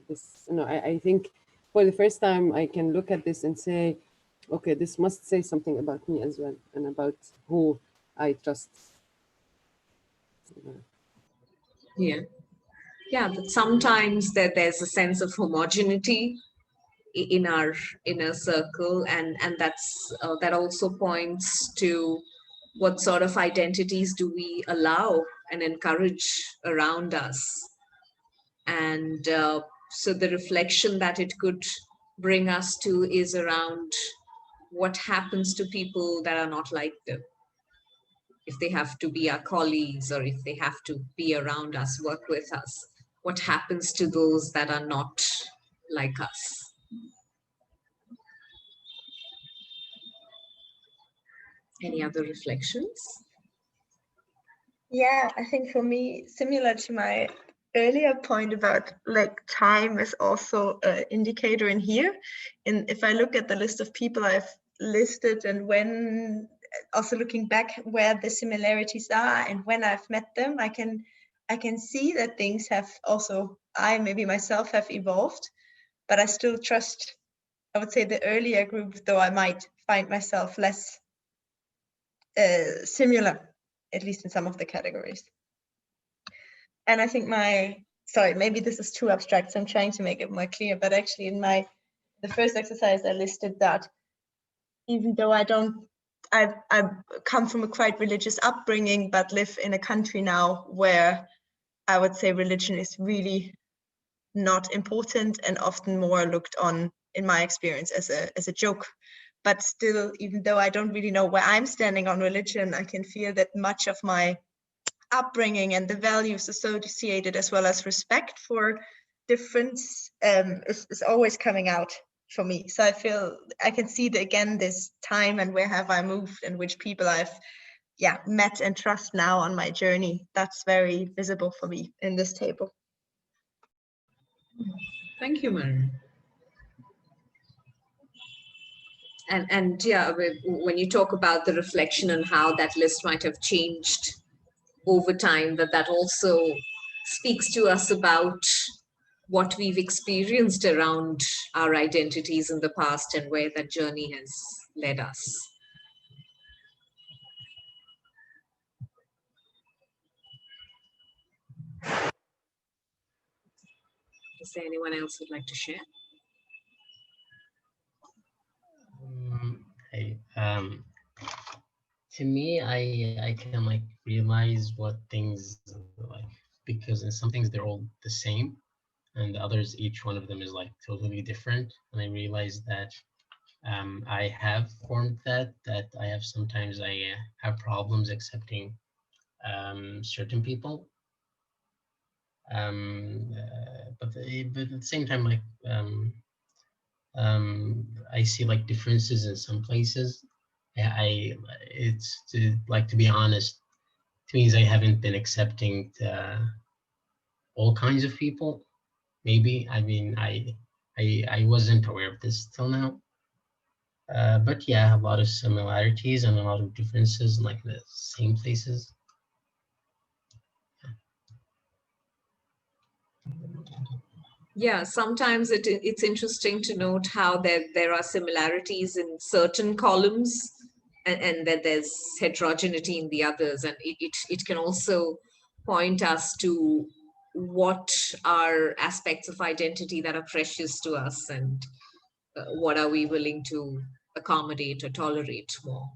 this. You know, I think for the first time I can look at this and say, okay, this must say something about me as well, and about who I trust. Yeah. Yeah, but sometimes there's a sense of homogeneity in our inner circle, and that's that also points to what sort of identities do we allow and encourage around us. And so the reflection that it could bring us to is around what happens to people that are not like them. If they have to be our colleagues, or if they have to be around us, work with us, what happens to those that are not like us? Any other reflections? Yeah, I think for me, similar to my earlier point about like time is also an indicator in here. And if I look at the list of people I've listed and when also looking back where the similarities are and when I've met them, I can see that things have also, I maybe myself have evolved, but I still trust, I would say, the earlier group, though I might find myself less similar, at least in some of the categories. And I think sorry, maybe this is too abstract, so I'm trying to make it more clear, but actually in the first exercise I listed that even though I come from a quite religious upbringing, but live in a country now where I would say religion is really not important and often more looked on, in my experience, as a joke. But still, even though I don't really know where I'm standing on religion, I can feel that much of my upbringing and the values associated, as well as respect for difference, is always coming out for me. So I feel I can see again this time and where have I moved and which people I've met and trust now on my journey. That's very visible for me in this table. Thank you, Maren. And yeah, when you talk about the reflection and how that list might have changed over time, that also speaks to us about what we've experienced around our identities in the past and where that journey has led us. Is there anyone else who'd like to share? To me, I can like realize what things like, because in some things they're all the same, and others each one of them is like totally different. And I realize that I have formed that I have sometimes I have problems accepting certain people. But at the same time, like I see like differences in some places. It's to be honest, it means I haven't been accepting all kinds of people. Maybe, I mean, I wasn't aware of this till now. But yeah, a lot of similarities and a lot of differences in like the same places. Yeah, sometimes it's interesting to note how there are similarities in certain columns and that there's heterogeneity in the others. And it can also point us to what are aspects of identity that are precious to us and what are we willing to accommodate or tolerate more.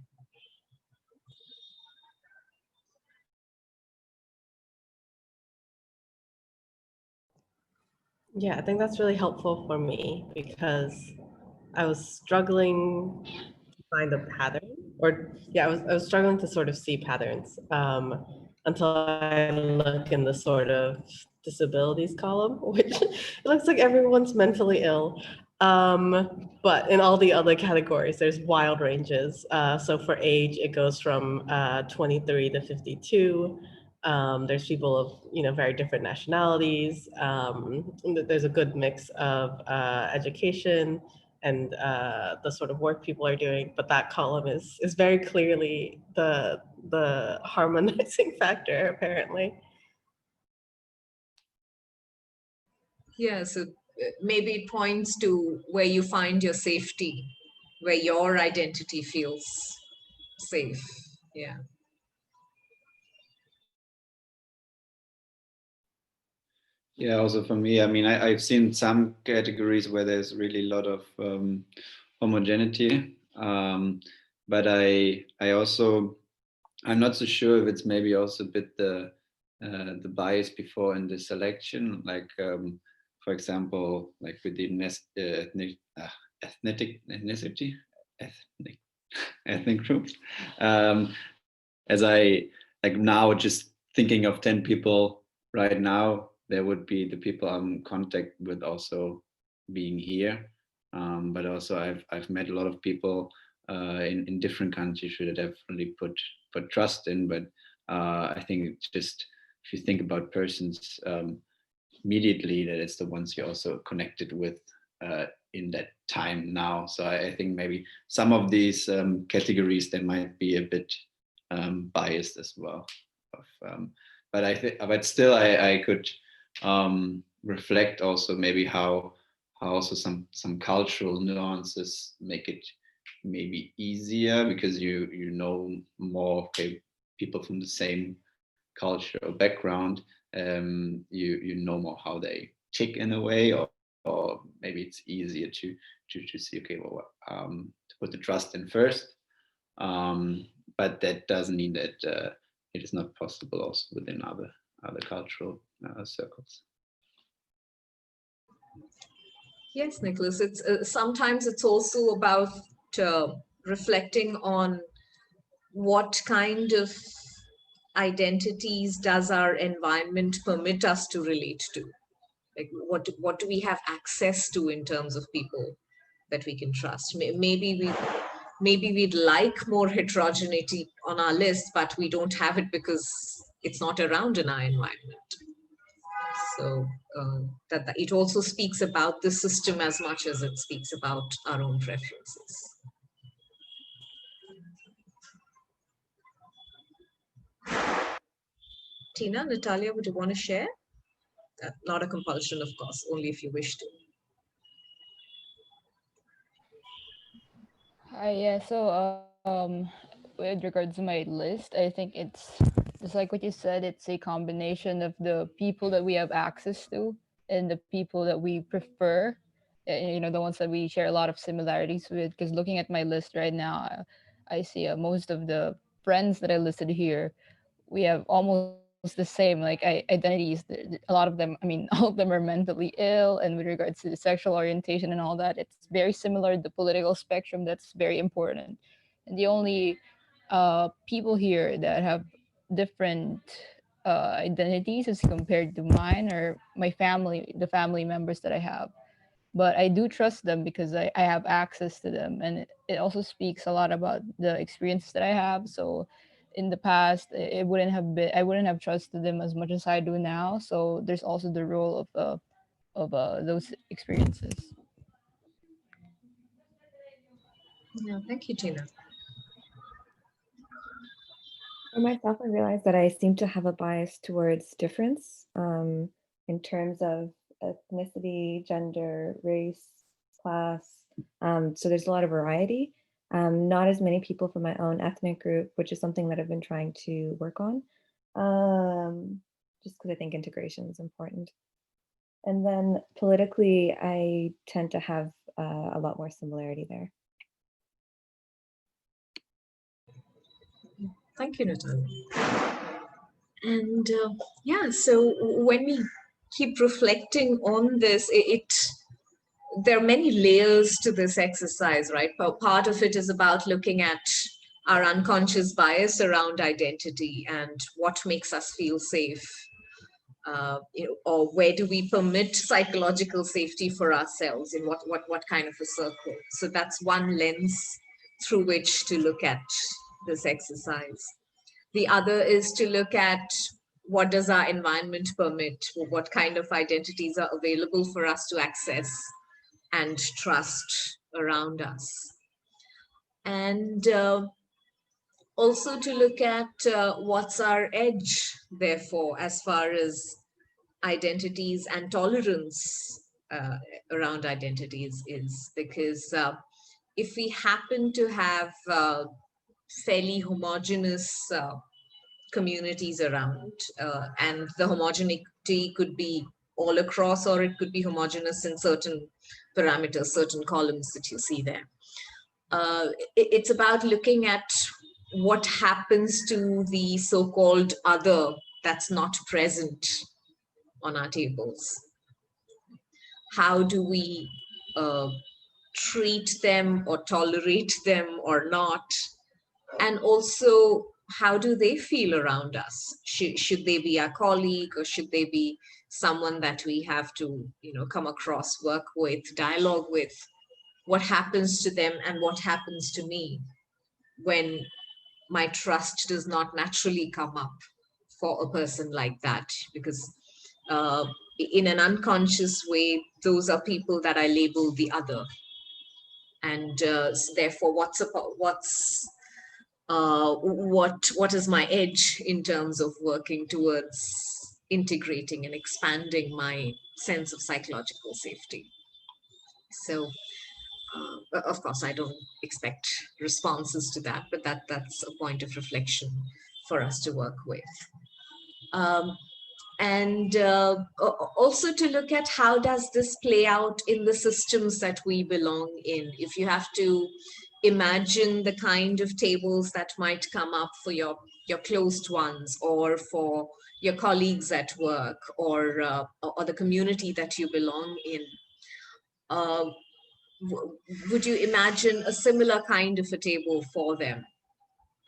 Yeah, I think that's really helpful for me because I was struggling to find a pattern, or yeah, I was struggling to sort of see patterns until I look in the sort of disabilities column, which it looks like everyone's mentally ill. But in all the other categories, there's wild ranges. So for age, it goes from 23 to 52. There's people of very different nationalities. There's a good mix of education and the sort of work people are doing, but that column is very clearly the harmonizing factor, apparently. Yeah, so maybe it points to where you find your safety, where your identity feels safe. Yeah. Yeah, also for me, I mean, I've seen some categories where there's really a lot of homogeneity, but I'm not so sure if it's maybe also a bit the bias before in the selection, like for example, like with the ethnic groups, as I like now just thinking of 10 people right now, there would be the people I'm in contact with also being here. But also I've met a lot of people in different countries who definitely put trust in. But I think it's just, if you think about persons, immediately that it's the ones you're also connected with in that time now. So I think maybe some of these categories, they might be a bit biased as well. But I think, but still, I could reflect also maybe how also some cultural nuances make it maybe easier, because you know more, okay, people from the same culture or background, you know more how they tick in a way, or maybe it's easier to see, okay, well, to put the trust in first, but that doesn't mean that it is not possible also within other cultural circles. Yes, Nicholas, it's sometimes it's also about reflecting on what kind of identities does our environment permit us to relate to. Like what do we have access to in terms of people that we can trust? Maybe we'd like more heterogeneity on our list, but we don't have it because it's not around in our environment. So that it also speaks about the system as much as it speaks about our own preferences. Tina, Natalia, would you want to share? Not a compulsion, of course, only if you wish to. Hi, yeah, so with regards to my list, I think it's just like what you said, it's a combination of the people that we have access to and the people that we prefer, the ones that we share a lot of similarities with. Because looking at my list right now, I see most of the friends that I listed here, we have almost the same like identities. A lot of them, I mean, all of them are mentally ill, and with regards to the sexual orientation and all that, it's very similar. The political spectrum, that's very important. And the only people here that have different identities as compared to mine or my family, the family members that I have. But I do trust them because I have access to them, and it also speaks a lot about the experiences that I have. So in the past, it wouldn't have been, I wouldn't have trusted them as much as I do now. So there's also the role of those experiences. Yeah, thank you, Tina. For myself, I realized that I seem to have a bias towards difference in terms of ethnicity, gender, race, class. So there's a lot of variety. Not as many people from my own ethnic group, which is something that I've been trying to work on, just because I think integration is important. And then politically, I tend to have a lot more similarity there. Thank you, Natalia. And yeah, so when we keep reflecting on this, there are many layers to this exercise, right? Part of it is about looking at our unconscious bias around identity and what makes us feel safe. Or where do we permit psychological safety for ourselves, in what kind of a circle? So that's one lens through which to look at this exercise. The other is to look at what does our environment permit, or what kind of identities are available for us to access and trust around us. And also to look at what's our edge, therefore, as far as identities and tolerance around identities is. Because if we happen to have fairly homogeneous communities around, and the homogeneity could be all across, or it could be homogeneous in certain parameters, certain columns that you see there. It's about looking at what happens to the so-called other that's not present on our tables. How do we treat them or tolerate them or not? And also, how do they feel around us? Should they be our colleague, or should they be someone that we have to, come across, work with, dialogue with? What happens to them and what happens to me when my trust does not naturally come up for a person like that? Because in an unconscious way, those are people that I label the other. And therefore, what is my edge in terms of working towards integrating and expanding my sense of psychological safety? So, of course, I don't expect responses to that, but that's a point of reflection for us to work with. And also to look at how does this play out in the systems that we belong in. If you have to imagine the kind of tables that might come up for your closed ones, or for your colleagues at work, or the community that you belong in, would you imagine a similar kind of a table for them?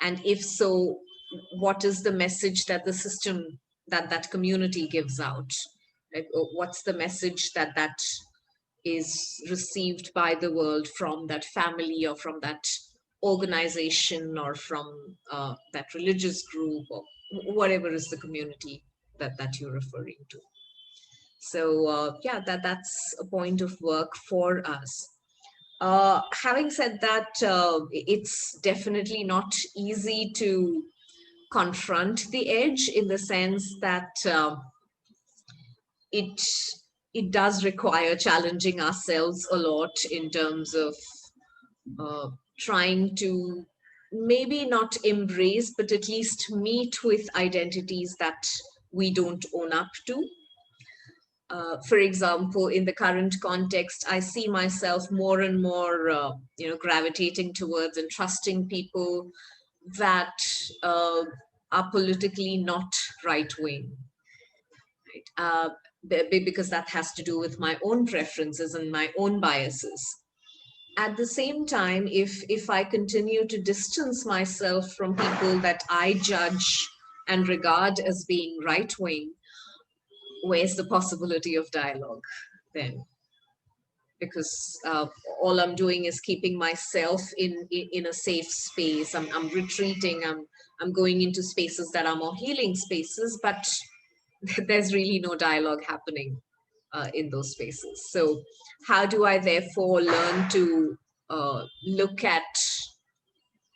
And if so, what is the message that the system, that community gives out? Like, what's the message that is received by the world from that family, or from that organization, or from that religious group, or whatever is the community that you're referring to? So yeah, that's a point of work for us. Having said that, it's definitely not easy to confront the edge, in the sense that it does require challenging ourselves a lot in terms of trying to maybe not embrace, but at least meet with identities that we don't own up to. For example, in the current context, I see myself more and more, gravitating towards and trusting people that are politically not right-wing, right? Because that has to do with my own preferences and my own biases. At the same time, if I continue to distance myself from people that I judge and regard as being right-wing, where's the possibility of dialogue then? Because all I'm doing is keeping myself in a safe space. I'm retreating. I'm going into spaces that are more healing spaces, but there's really no dialogue happening in those spaces. So how do I therefore learn to look at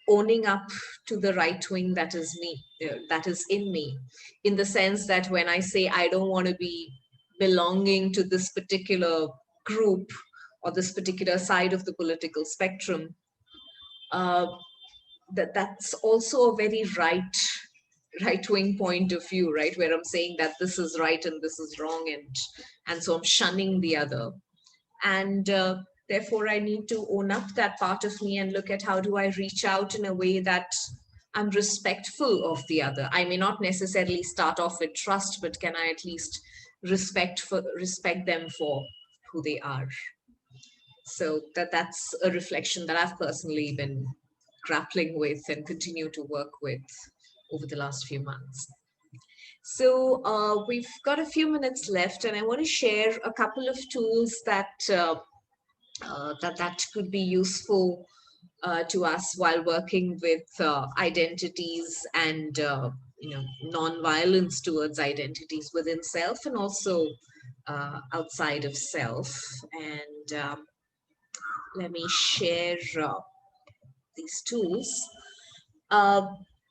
owning up to the right wing that is me, that is in me, in the sense that when I say I don't want to be belonging to this particular group or this particular side of the political spectrum, that's also a very right-wing point of view, right? Where I'm saying that this is right and this is wrong, and so I'm shunning the other. And therefore, I need to own up that part of me and look at how do I reach out in a way that I'm respectful of the other. I may not necessarily start off with trust, but can I at least respect them for who they are? So that's a reflection that I've personally been grappling with and continue to work with over the last few months. So we've got a few minutes left, and I want to share a couple of tools that could be useful to us while working with identities and non-violence towards identities within self and also outside of self. And let me share these tools.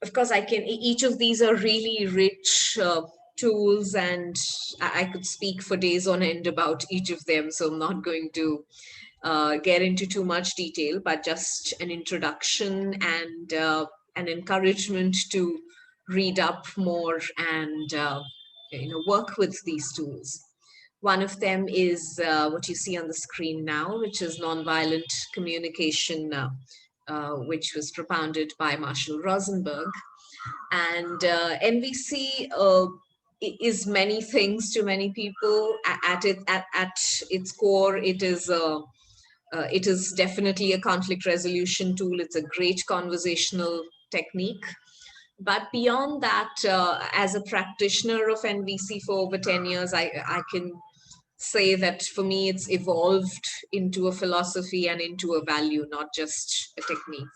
Of course, each of these are really rich tools, and I could speak for days on end about each of them, so I'm not going to get into too much detail, but just an introduction and an encouragement to read up more and work with these tools. One of them is what you see on the screen now, which is nonviolent communication, which was propounded by Marshall Rosenberg. And NVC is many things to many people. At its core, it is definitely a conflict resolution tool. It's a great conversational technique. But beyond that, as a practitioner of NVC for over 10 years, I can say that for me, it's evolved into a philosophy and into a value, not just a technique.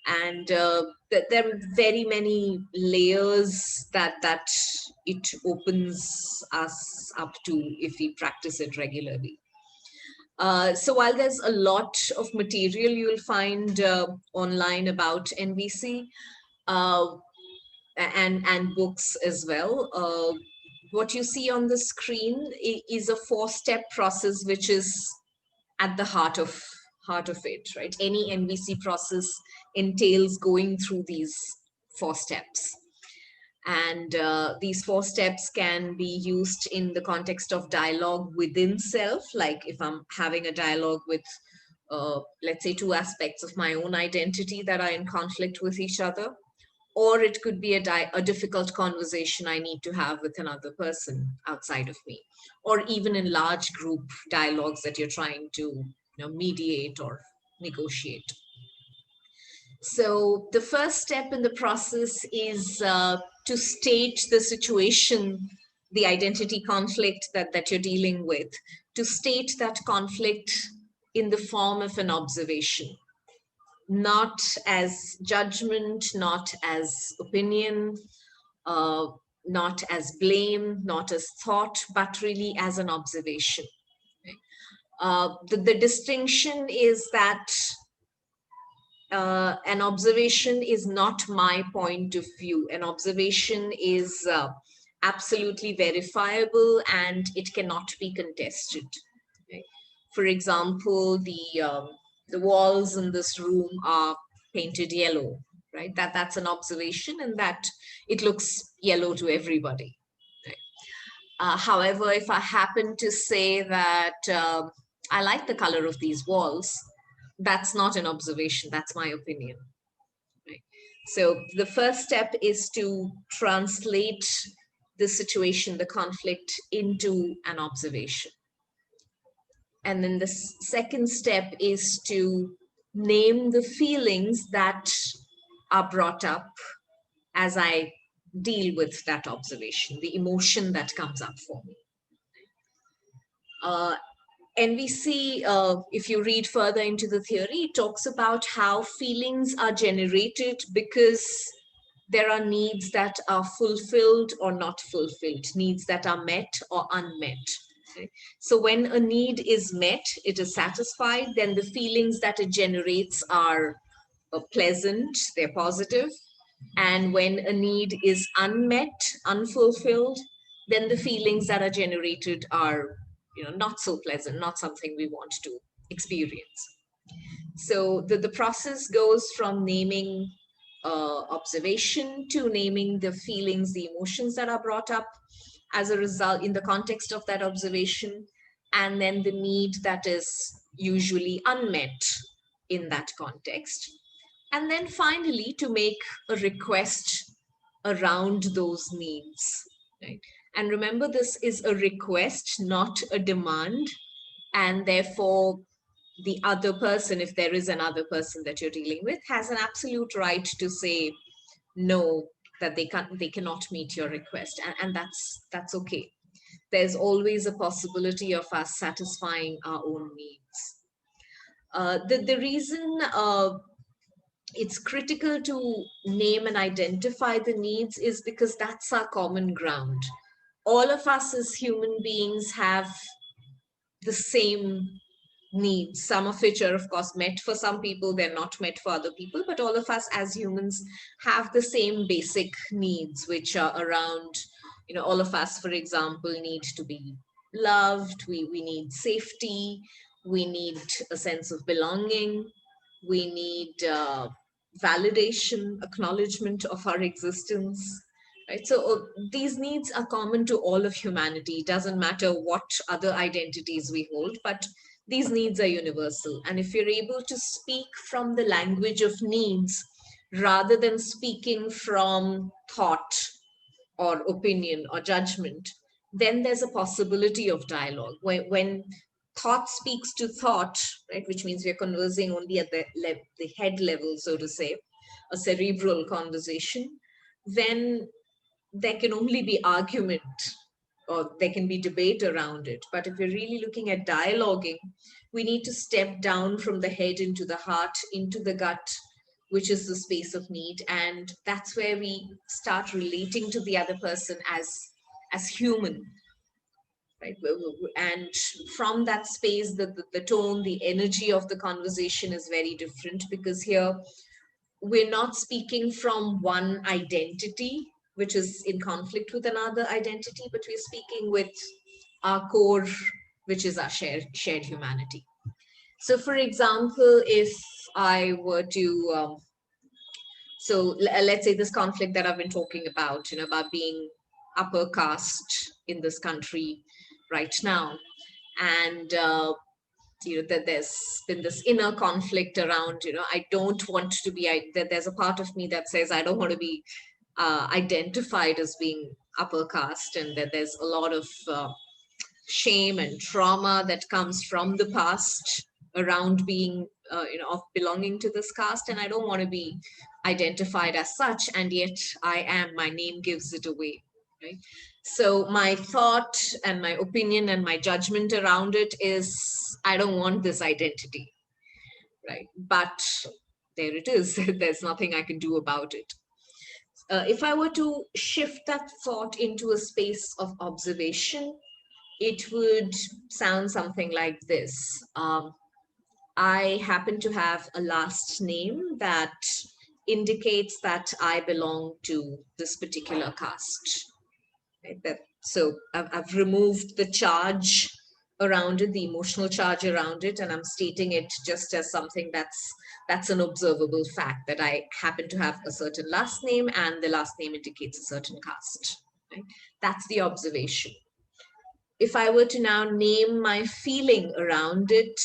And there are very many layers that it opens us up to if we practice it regularly. So while there's a lot of material you'll find online about NVC, uh, and books as well, what you see on the screen is a 4-step process, which is at the heart of it, right? Any NVC process entails going through these 4 steps. And these 4 steps can be used in the context of dialogue within self, like if I'm having a dialogue with, let's say, 2 aspects of my own identity that are in conflict with each other. Or it could be a difficult conversation I need to have with another person outside of me, or even in large group dialogues that you're trying to mediate or negotiate. So the first step in the process is to state the situation, the identity conflict that you're dealing with, to state that conflict in the form of an observation, not as judgment, not as opinion, not as blame, not as thought, but really as an observation. The distinction is that an observation is not my point of view. An observation is absolutely verifiable and it cannot be contested. Okay? For example, the walls in this room are painted yellow, right? That's an observation, and that it looks yellow to everybody. Right? However, if I happen to say that I like the color of these walls, that's not an observation, that's my opinion. Right? So the first step is to translate the situation, the conflict, into an observation. And then the second step is to name the feelings that are brought up as I deal with that observation, the emotion that comes up for me. NVC, if you read further into the theory, it talks about how feelings are generated because there are needs that are fulfilled or not fulfilled, needs that are met or unmet. Okay? So when a need is met, it is satisfied, then the feelings that it generates are pleasant, they're positive. And when a need is unmet, unfulfilled, then the feelings that are generated are not so pleasant, not something we want to experience. So the process goes from naming observation to naming the feelings, the emotions that are brought up as a result in the context of that observation, and then the need that is usually unmet in that context. And then finally, to make a request around those needs. Right? And remember, this is a request, not a demand. And therefore, the other person, if there is another person that you're dealing with, has an absolute right to say no, that they cannot meet your request. And that's okay. There's always a possibility of us satisfying our own needs. The reason it's critical to name and identify the needs is because that's our common ground. All of us as human beings have the same needs, some of which are of course met for some people, they're not met for other people, but all of us as humans have the same basic needs, which are around, all of us, for example, need to be loved, we need safety, we need a sense of belonging, we need validation, acknowledgement of our existence. Right? So these needs are common to all of humanity. It doesn't matter what other identities we hold, but these needs are universal. And if you're able to speak from the language of needs, rather than speaking from thought or opinion or judgment, then there's a possibility of dialogue. When thought speaks to thought, right, which means we're conversing only at the head level, so to say, a cerebral conversation, then there can only be argument or there can be debate around it. But if we're really looking at dialoguing, we need to step down from the head into the heart, into the gut, which is the space of need. And that's where we start relating to the other person as human, right? And from that space, the tone, the energy of the conversation is very different, because here we're not speaking from one identity, which is in conflict with another identity, but we're speaking with our core, which is our shared humanity. So for example, if I were to, let's say this conflict that I've been talking about, about being upper caste in this country right now. And, that there's been this inner conflict around, I don't want to be, that there's a part of me that says I don't want to be identified as being upper caste, and that there's a lot of shame and trauma that comes from the past around being, of belonging to this caste, and I don't want to be identified as such, and yet I am. My name gives it away, right? So my thought and my opinion and my judgment around it is, I don't want this identity, right? But there it is. There's nothing I can do about it. If I were to shift that thought into a space of observation, it would sound something like this. I happen to have a last name that indicates that I belong to this particular caste. Right? So I've removed the charge around it, the emotional charge around it, and I'm stating it just as something that's an observable fact, that I happen to have a certain last name, and the last name indicates a certain caste. Right? That's the observation. If I were to now name my feeling around it,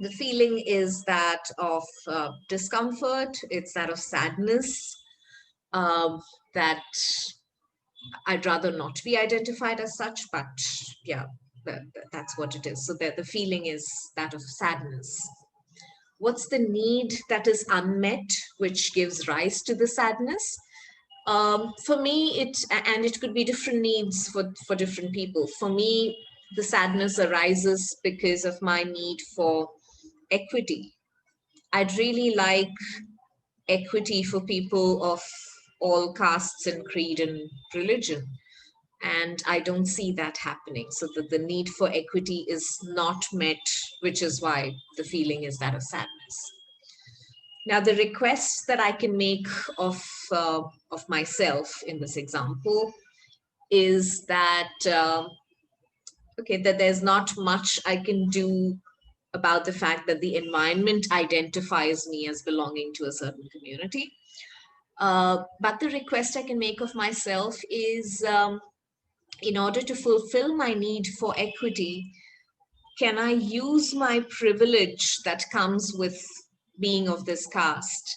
the feeling is that of discomfort, it's that of sadness, that I'd rather not be identified as such, but yeah, that's what it is. So the feeling is that of sadness. What's the need that is unmet, which gives rise to the sadness? For me, it could be different needs for different people. For me, the sadness arises because of my need for equity. I'd really like equity for people of all castes and creed and religion. And I don't see that happening. So the need for equity is not met, which is why the feeling is that of sadness. Now, the request that I can make of myself in this example is that, okay, that there's not much I can do about the fact that the environment identifies me as belonging to a certain community. But the request I can make of myself is, in order to fulfill my need for equity, can I use my privilege that comes with being of this caste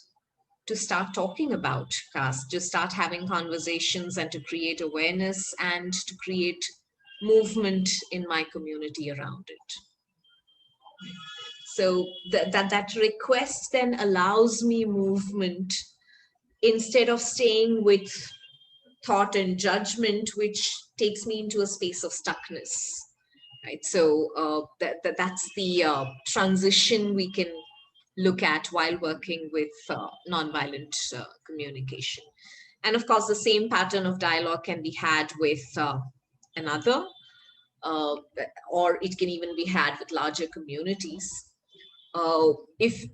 to start talking about caste, to start having conversations, and to create awareness and to create movement in my community around it? So that request then allows me movement instead of staying with thought and judgment, which takes me into a space of stuckness. Right. So that's the transition we can look at while working with nonviolent communication. And of course, the same pattern of dialogue can be had with another, or it can even be had with larger communities. If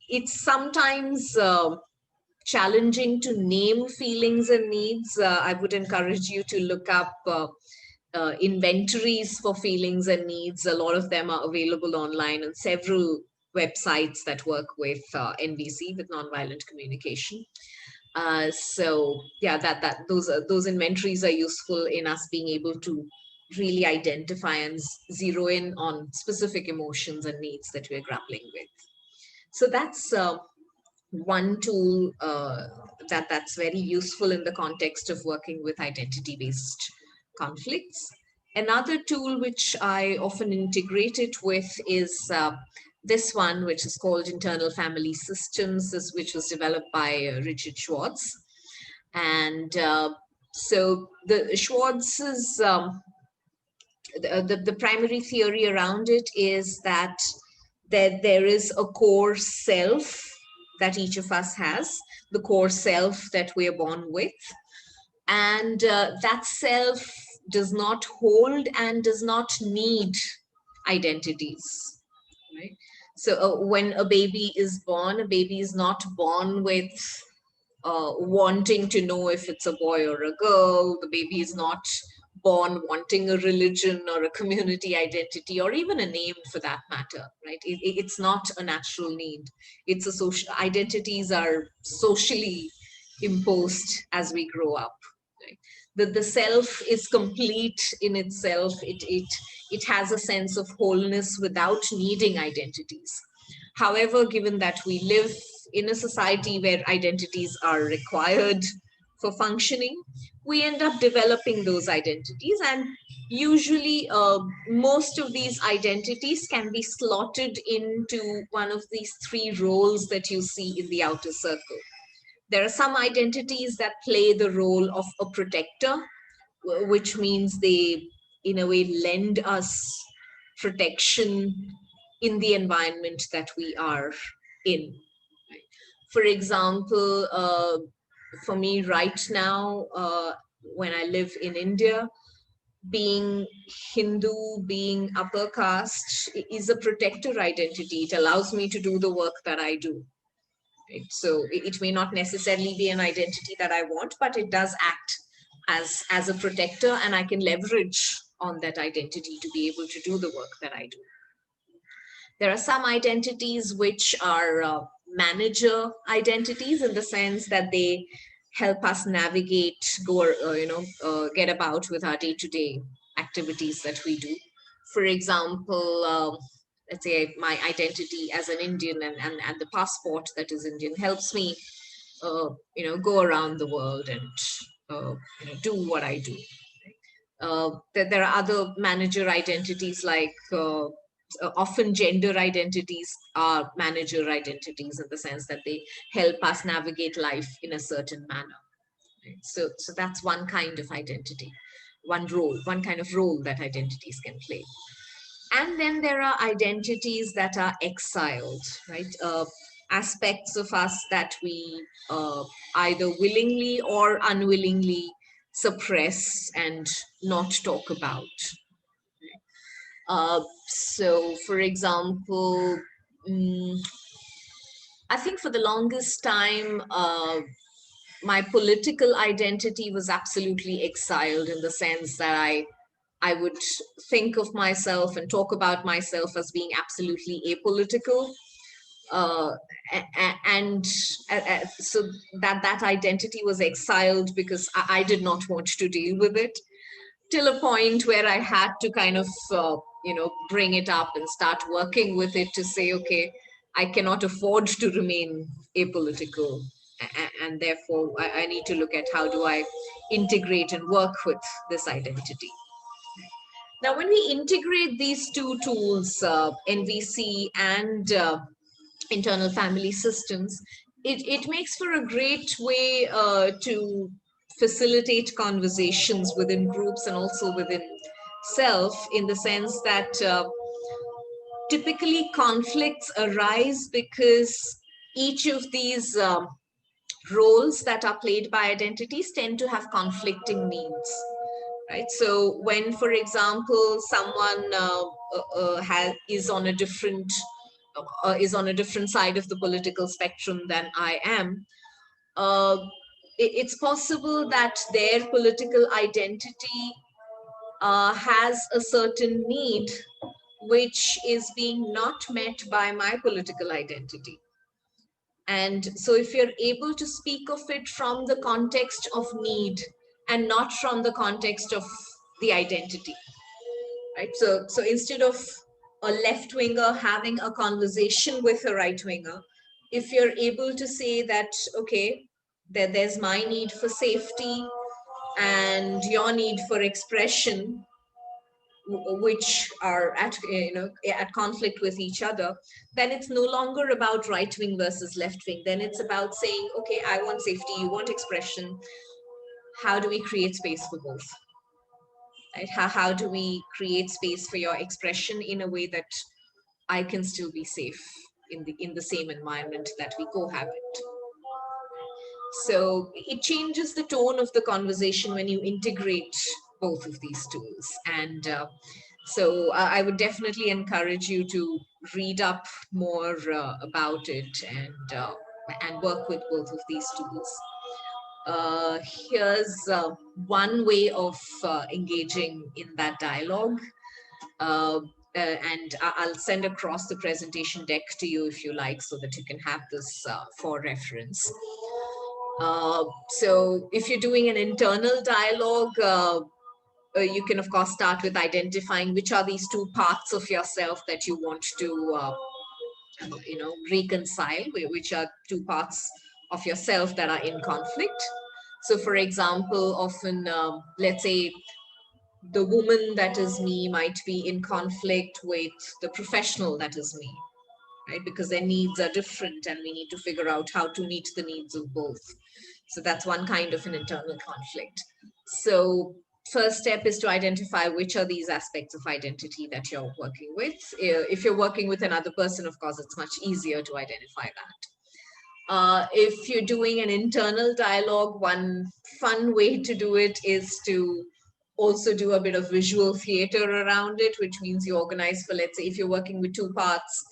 it's sometimes challenging to name feelings and needs, I would encourage you to look up inventories for feelings and needs. A lot of them are available online on several websites that work with NVC, with nonviolent communication. So yeah, those inventories are useful in us being able to really identify and zero in on specific emotions and needs that we're grappling with. So that's one tool that's very useful in the context of working with identity-based conflicts. Another tool which I often integrate it with is this one, which is called Internal Family Systems, which was developed by Richard Schwartz. And so the Schwartz's, the primary theory around it is that there is a core self that each of us has, the core self that we are born with. And that self does not hold and does not need identities, right? So when a baby is born, a baby is not born with wanting to know if it's a boy or a girl. The baby is not born wanting a religion or a community identity or even a name for that matter, right? It's not a natural need. It's a social, identities are socially imposed as we grow up, right? The self is complete in itself. It has a sense of wholeness without needing identities. However, given that we live in a society where identities are required for functioning, we end up developing those identities. And usually, most of these identities can be slotted into one of these three roles that you see in the outer circle. There are some identities that play the role of a protector, which means they, in a way, lend us protection in the environment that we are in. For example, for me right now, when I live in India, being Hindu, being upper caste is a protector identity. It allows me to do the work that I do. Right? So it may not necessarily be an identity that I want, but it does act as a protector, and I can leverage on that identity to be able to do the work that I do. There are some identities which are manager identities, in the sense that they help us navigate, get about with our day-to-day activities that we do. For example, let's say my identity as an Indian and the passport that is Indian helps me, go around the world and do what I do. There are other manager identities, like often gender identities are manager identities, in the sense that they help us navigate life in a certain manner. Right? So that's one kind of identity, one kind of role that identities can play. And then there are identities that are exiled, right? Aspects of us that we either willingly or unwillingly suppress and not talk about. So, for example, I think for the longest time, my political identity was absolutely exiled, in the sense that I would think of myself and talk about myself as being absolutely apolitical. So that identity was exiled because I did not want to deal with it, till a point where I had to kind of, bring it up and start working with it to say, okay, I cannot afford to remain apolitical. And therefore, I need to look at how do I integrate and work with this identity. Now, when we integrate these two tools, NVC and internal family systems, it makes for a great way to facilitate conversations within groups and also within self, in the sense that typically conflicts arise because each of these roles that are played by identities tend to have conflicting needs. Right. So when, for example, someone is on a different side of the political spectrum than I am, it's possible that their political identity has a certain need which is being not met by my political identity. And so if you're able to speak of it from the context of need and not from the context of the identity, right? So instead of a left winger having a conversation with a right winger, if you're able to say that, okay, there's my need for safety and your need for expression, which are at conflict with each other, then it's no longer about right wing versus left wing. Then it's about saying, okay, I want safety, you want expression. How do we create space for both? Right? How do we create space for your expression in a way that I can still be safe in the same environment that we cohabit. So it changes the tone of the conversation when you integrate both of these tools. And so I would definitely encourage you to read up more about it and work with both of these tools. Here's one way of engaging in that dialogue. And I'll send across the presentation deck to you if you like, so that you can have this for reference. So if you're doing an internal dialogue, you can of course start with identifying which are these two parts of yourself that you want to reconcile, which are two parts of yourself that are in conflict. So for example, often let's say the woman that is me might be in conflict with the professional that is me, right? Because their needs are different and we need to figure out how to meet the needs of both. So that's one kind of an internal conflict. So first step is to identify which are these aspects of identity that you're working with. If you're working with another person, of course, it's much easier to identify that. If you're doing an internal dialogue, one fun way to do it is to also do a bit of visual theater around it, which means you organize for, let's say, if you're working with two parts,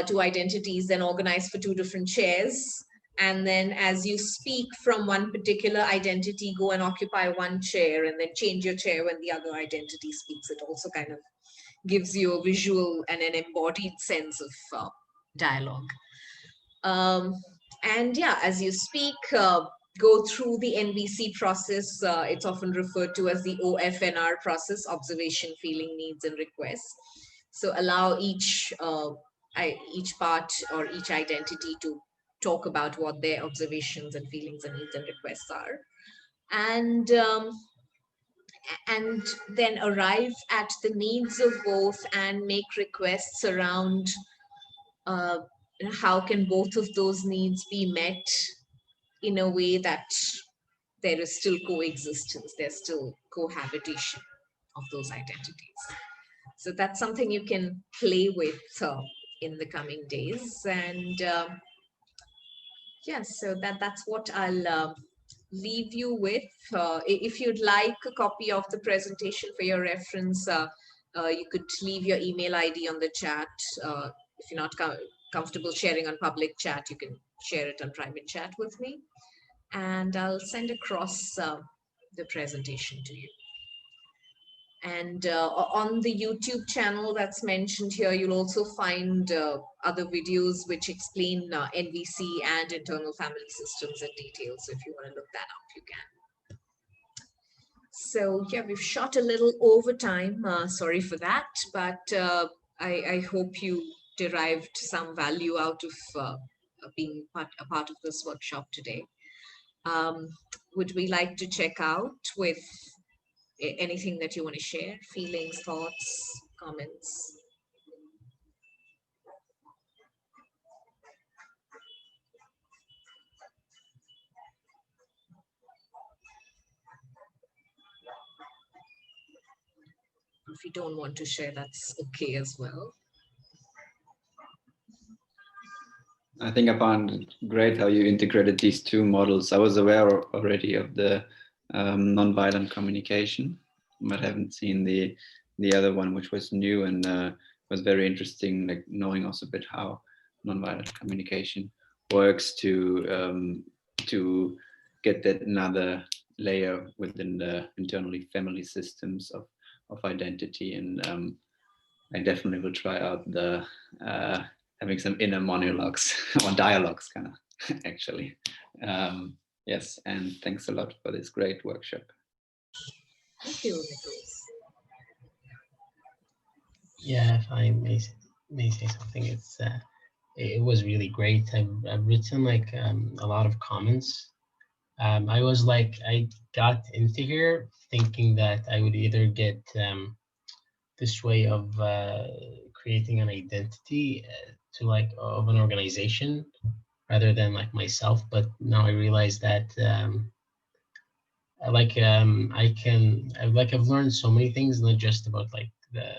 two identities, then organize for two different chairs. And then as you speak from one particular identity, go and occupy one chair and then change your chair when the other identity speaks. It also kind of gives you a visual and an embodied sense of dialogue. And yeah, as you speak, go through the NVC process. It's often referred to as the OFNR process: observation, feeling, needs, and requests. So allow each part or each identity to talk about what their observations and feelings and needs and requests are. And then arrive at the needs of both and make requests around how can both of those needs be met in a way that there is still coexistence, there's still cohabitation of those identities. So that's something you can play with in the coming days. And yes, so that's what I'll leave you with. If you'd like a copy of the presentation for your reference, you could leave your email ID on the chat. If you're not comfortable sharing on public chat, you can share it on private chat with me. And I'll send across the presentation to you. And on the YouTube channel that's mentioned here, you'll also find other videos which explain NVC and internal family systems in detail. So if you want to look that up, you can. So yeah, we've shot a little over time. Sorry for that, but I hope you derived some value out of being a part of this workshop today. Would we like to check out with anything that you want to share? Feelings, thoughts, comments? If you don't want to share, that's okay as well. I think I found it great how you integrated these two models. I was aware already of the nonviolent communication, but haven't seen the other one, which was new and was very interesting, like knowing also a bit how nonviolent communication works to get that another layer within the internally family systems of identity. And I definitely will try out the having some inner monologues or dialogues, kind of, actually. Yes, and thanks a lot for this great workshop. Thank you, Nicholas. Yeah, if I may say something, it was really great. I've written like a lot of comments. I got into here thinking that I would either get this way of creating an identity to like of an organization rather than like myself, but now I realize that I've learned so many things, not just about like the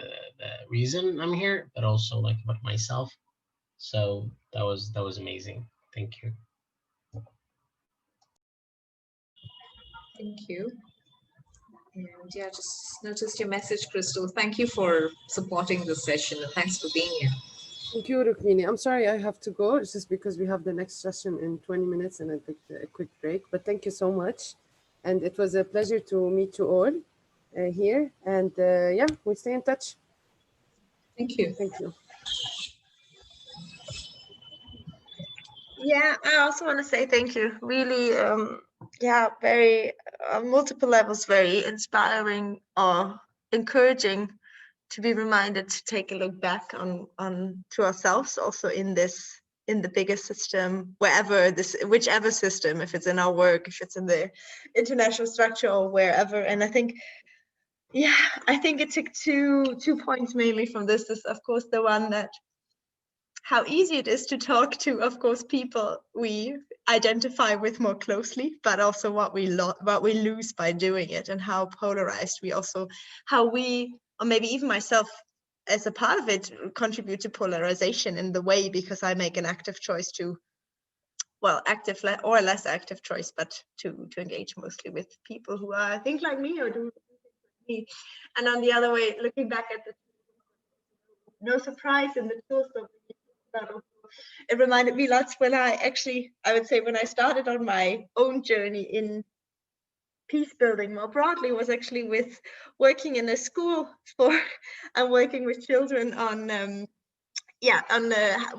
reason I'm here, but also like about myself. So that was amazing. Thank you. Thank you. And yeah, just noticed your message, Crystal. Thank you for supporting this session, and thanks for being here. Thank you, Rukmini. I'm sorry I have to go. It's just because we have the next session in 20 minutes and a quick break. But thank you so much. And it was a pleasure to meet you all here. And yeah, we stay in touch. Thank you. Thank you. Yeah, I also want to say thank you. Really, yeah, very multiple levels, very inspiring or encouraging to be reminded to take a look back on to ourselves also in the bigger system, whichever system, if it's in our work, if it's in the international structure or wherever. And I think, yeah, I think it took two points mainly from this. Is of course the one that how easy it is to talk to, of course, people we identify with more closely, but also what we lose by doing it, and how polarized we also, how we, or maybe even myself as a part of it, contribute to polarization in the way, because I make an active choice to, well, active or less active choice, but to engage mostly with people who are, I think, like me or do like me. And on the other way, looking back at the no surprise in the tools that it reminded me lots when I would say when I started on my own journey in peace building more broadly, was actually with working in a school and working with children on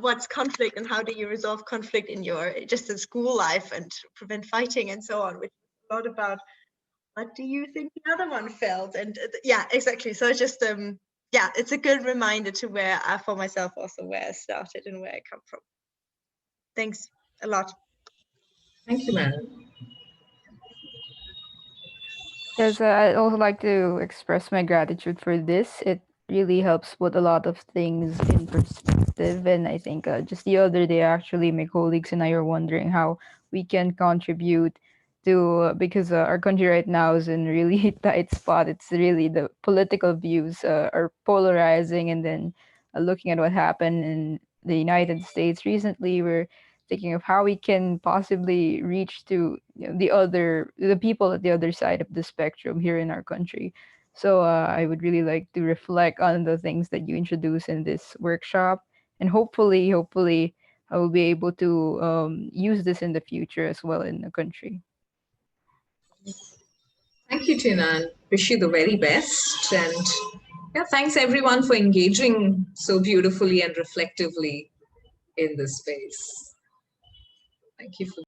what's conflict and how do you resolve conflict in your just in school life and prevent fighting and so on, which is a lot about what do you think the other one felt, and yeah, exactly. So it's just yeah, it's a good reminder to where for myself also where I started and where I come from. Thanks a lot. Thank you, Mary. Yes, I'd also like to express my gratitude for this. It really helps put a lot of things in perspective. And I think just the other day, actually, my colleagues and I are wondering how we can contribute to, because our country right now is in really tight spot. It's really the political views are polarizing. And then looking at what happened in the United States recently, we're thinking of how we can possibly reach to the people at the other side of the spectrum here in our country. So I would really like to reflect on the things that you introduce in this workshop, and hopefully I will be able to use this in the future as well in the country. Thank you, Tina, and wish you the very best. And yeah, thanks everyone for engaging so beautifully and reflectively in this space. Thank you for